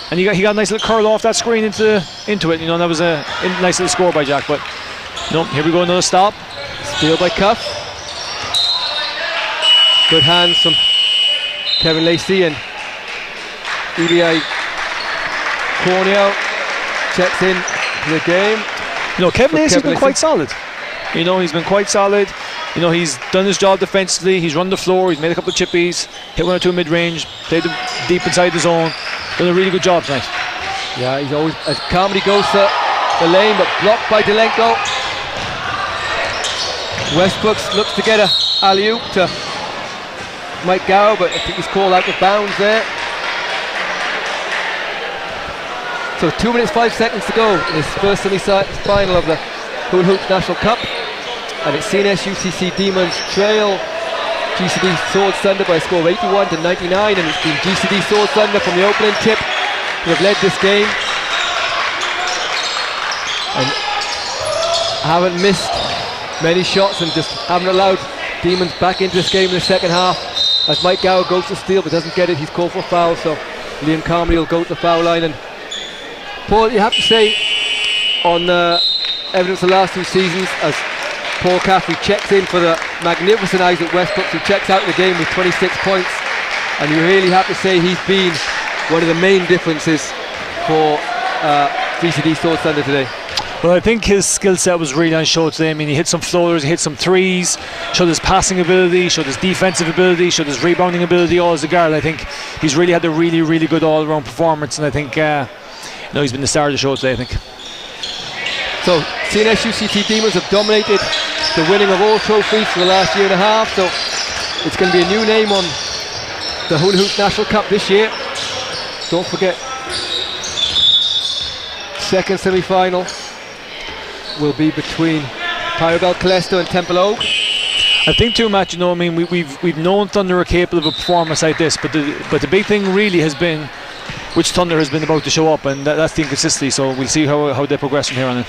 and he got a nice little curl off that screen into it. You know, that was a nice little score by Jack. But no, here we go, another stop. Steal by Cuff. Good hands from Kevin Lacey, and Eli Cornell checks in to the game. You know, Kevin Lacey's been quite solid. You know, he's been quite solid. You know, he's done his job defensively. He's run the floor. He's made a couple of chippies, hit one or two mid-range, played them deep inside the zone. Done a really good job tonight. Yeah, he's always, as Carmody goes to the lane, but blocked by Delenko. Westbrooks looks to get a alley-oop to Mike Gow, but I think he's called out of bounds there. So 2 minutes 5 seconds to go in this first semi-final of the Hula Hoops National Cup, and it's CNS UCC Demons trail GCD Swords Thunder by a score of 81 to 99, and it's been GCD Swords Thunder from the opening tip who have led this game and haven't missed many shots and just haven't allowed Demons back into this game in the second half, as Mike Gower goes to steal but doesn't get it. He's called for a foul, so Liam Carmody will go to the foul line. And Paul, you have to say, on evidence of the last 2 seasons, as Paul Caffrey checks in for the magnificent Isaac Westbrook, who checks out the game with 26 points, and you really have to say he's been one of the main differences for VCD Swords Thunder today. Well, I think his skill set was really on show today. I mean, he hit some floaters, he hit some threes, showed his passing ability, showed his defensive ability, showed his rebounding ability all as a guard. I think he's really had a really, really good all-around performance, and I think he's been the star of the show today, I think. So CNS UCT Demons have dominated the winning of all trophies for the last year and a half, so it's going to be a new name on the Hula Hoops National Cup this year. Don't forget, second semi-final will be between Pyrobel Callisto and Temple Oak. I think too, Matt, you know, I mean, we've known Thunder are capable of a performance like this, but the big thing really has been which Thunder has been about to show up, and that's the inconsistency, so we'll see how they progress from here on in.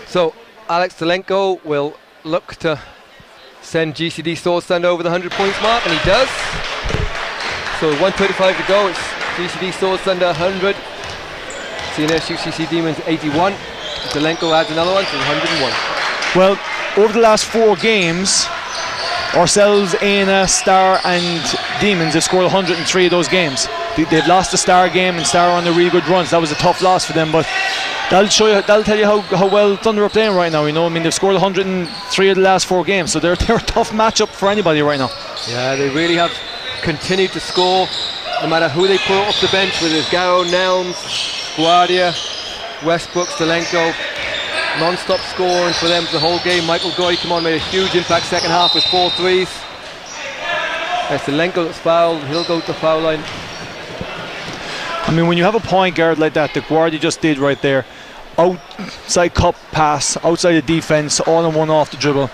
So Alex Delenko will look to send GCD Swords Thunder over the 100 points mark, and he does. So 1:35 to go. It's GCD Swords Thunder 100. CNS-UCC Demons 81. Zelenko adds another one to 101. Well, over the last 4 games, ourselves, Aina, Star and Demons have scored 103 of those games. They've lost the Star game, and Star on the really good runs. That was a tough loss for them, but that'll tell you how well Thunder are playing right now. You know, I mean, they've scored 103 of the last 4 games, so they're a tough matchup for anybody right now. Yeah, they really have continued to score, no matter who they put off the bench, whether it's Garrow, Nelms, Guardia, Westbrook, Zelenko. Non-stop scoring for them for the whole game. Michael Goy come on, made a huge impact second half with 4 threes. As Zelenko that's fouled, he'll go to the foul line. I mean, when you have a point guard like that Guardia just did right there, outside cup pass, outside the defense, all in one off the dribble,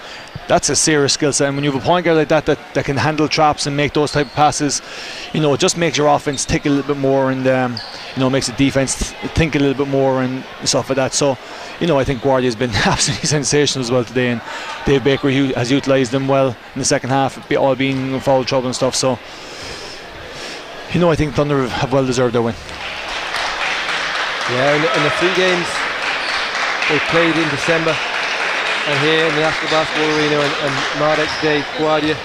that's a serious skill set. And when you have a point guard like that can handle traps and make those type of passes, you know, it just makes your offense tick a little bit more, and you know, makes the defense think a little bit more and stuff like that. So, you know, I think Guardia has been absolutely sensational as well today, and Dave Baker has utilised them well in the second half, all being in foul trouble and stuff. So, you know, I think Thunder have well deserved their win. Yeah, in the 3 games they played in December, and here in the National Basketball Arena and Mardex Day, Guardia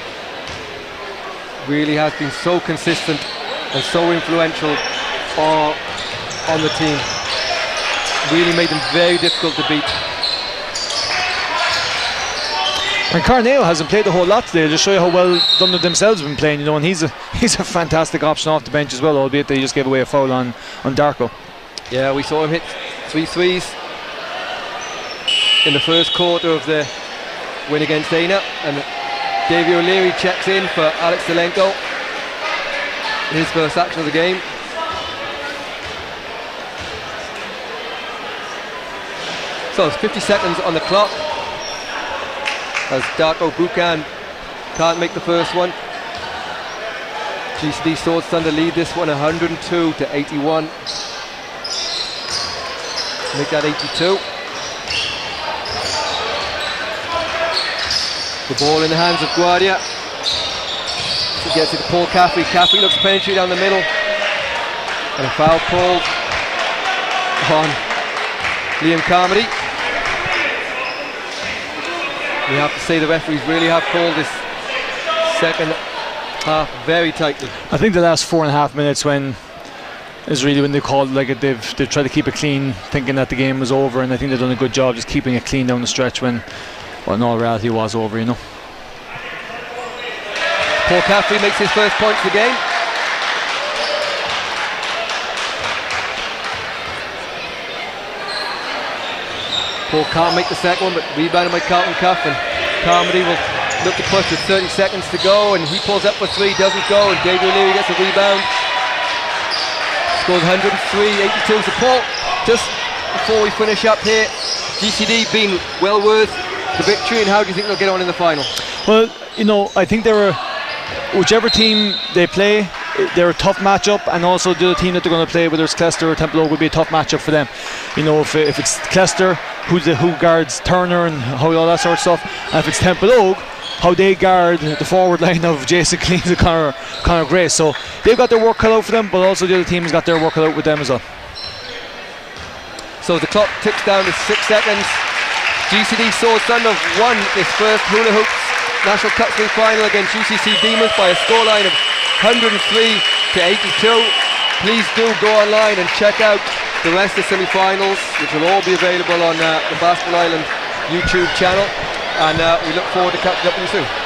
really has been so consistent and so influential on the team. Really made them very difficult to beat. And Carneo hasn't played a whole lot today, to show you how well Thunder themselves have been playing, you know, and he's a fantastic option off the bench as well, albeit they just gave away a foul on Darko. Yeah, we saw him hit 3 threes in the first quarter of the win against Dana, and Davey O'Leary checks in for Alex Zelenko, his first action of the game. So it's 50 seconds on the clock as Darko Buchan can't make the first one. GCD Swords Thunder lead this one 102 to 81. Make that 82. The ball in the hands of Guardia. He gets it to Paul Caffrey. Caffrey looks to penetrate down the middle. And a foul called on Liam Carmody. We have to say the referees really have called this second half very tightly. I think the last 4.5 minutes is really when they called like it. They've tried to keep it clean, thinking that the game was over, and I think they've done a good job just keeping it clean down the stretch when, well, in all reality, it was over, you know. Paul Caffrey makes his first points of the game. Paul can't make the second one, but rebounded by Carlton Cuff, and Carmody will look to push with 30 seconds to go, and he pulls up for 3, doesn't go, and David O'Leary gets a rebound. Scores 103, 82 to Paul. Just before we finish up here, GCD being well worth the victory, and how do you think they'll get on in the final? Well, you know, I think whichever team they play, they're a tough matchup, and also the other team that they're going to play, whether it's Cleicester or Temple Oak, will be a tough matchup for them. You know, if it's Cleicester, who guards Turner and how all that sort of stuff, and if it's Temple Oak, how they guard the forward line of Jason Cleans and Conor Grace. So they've got their work cut out for them, but also the other team has got their work cut out with them as well. So the clock ticks down to 6 seconds. GCD Swords Thunder won its first Hula Hoops National Cup final against UCC Demons by a scoreline of 103 to 82. Please do go online and check out the rest of the semi-finals, which will all be available on the Basketball Island YouTube channel, and we look forward to catching up with you soon.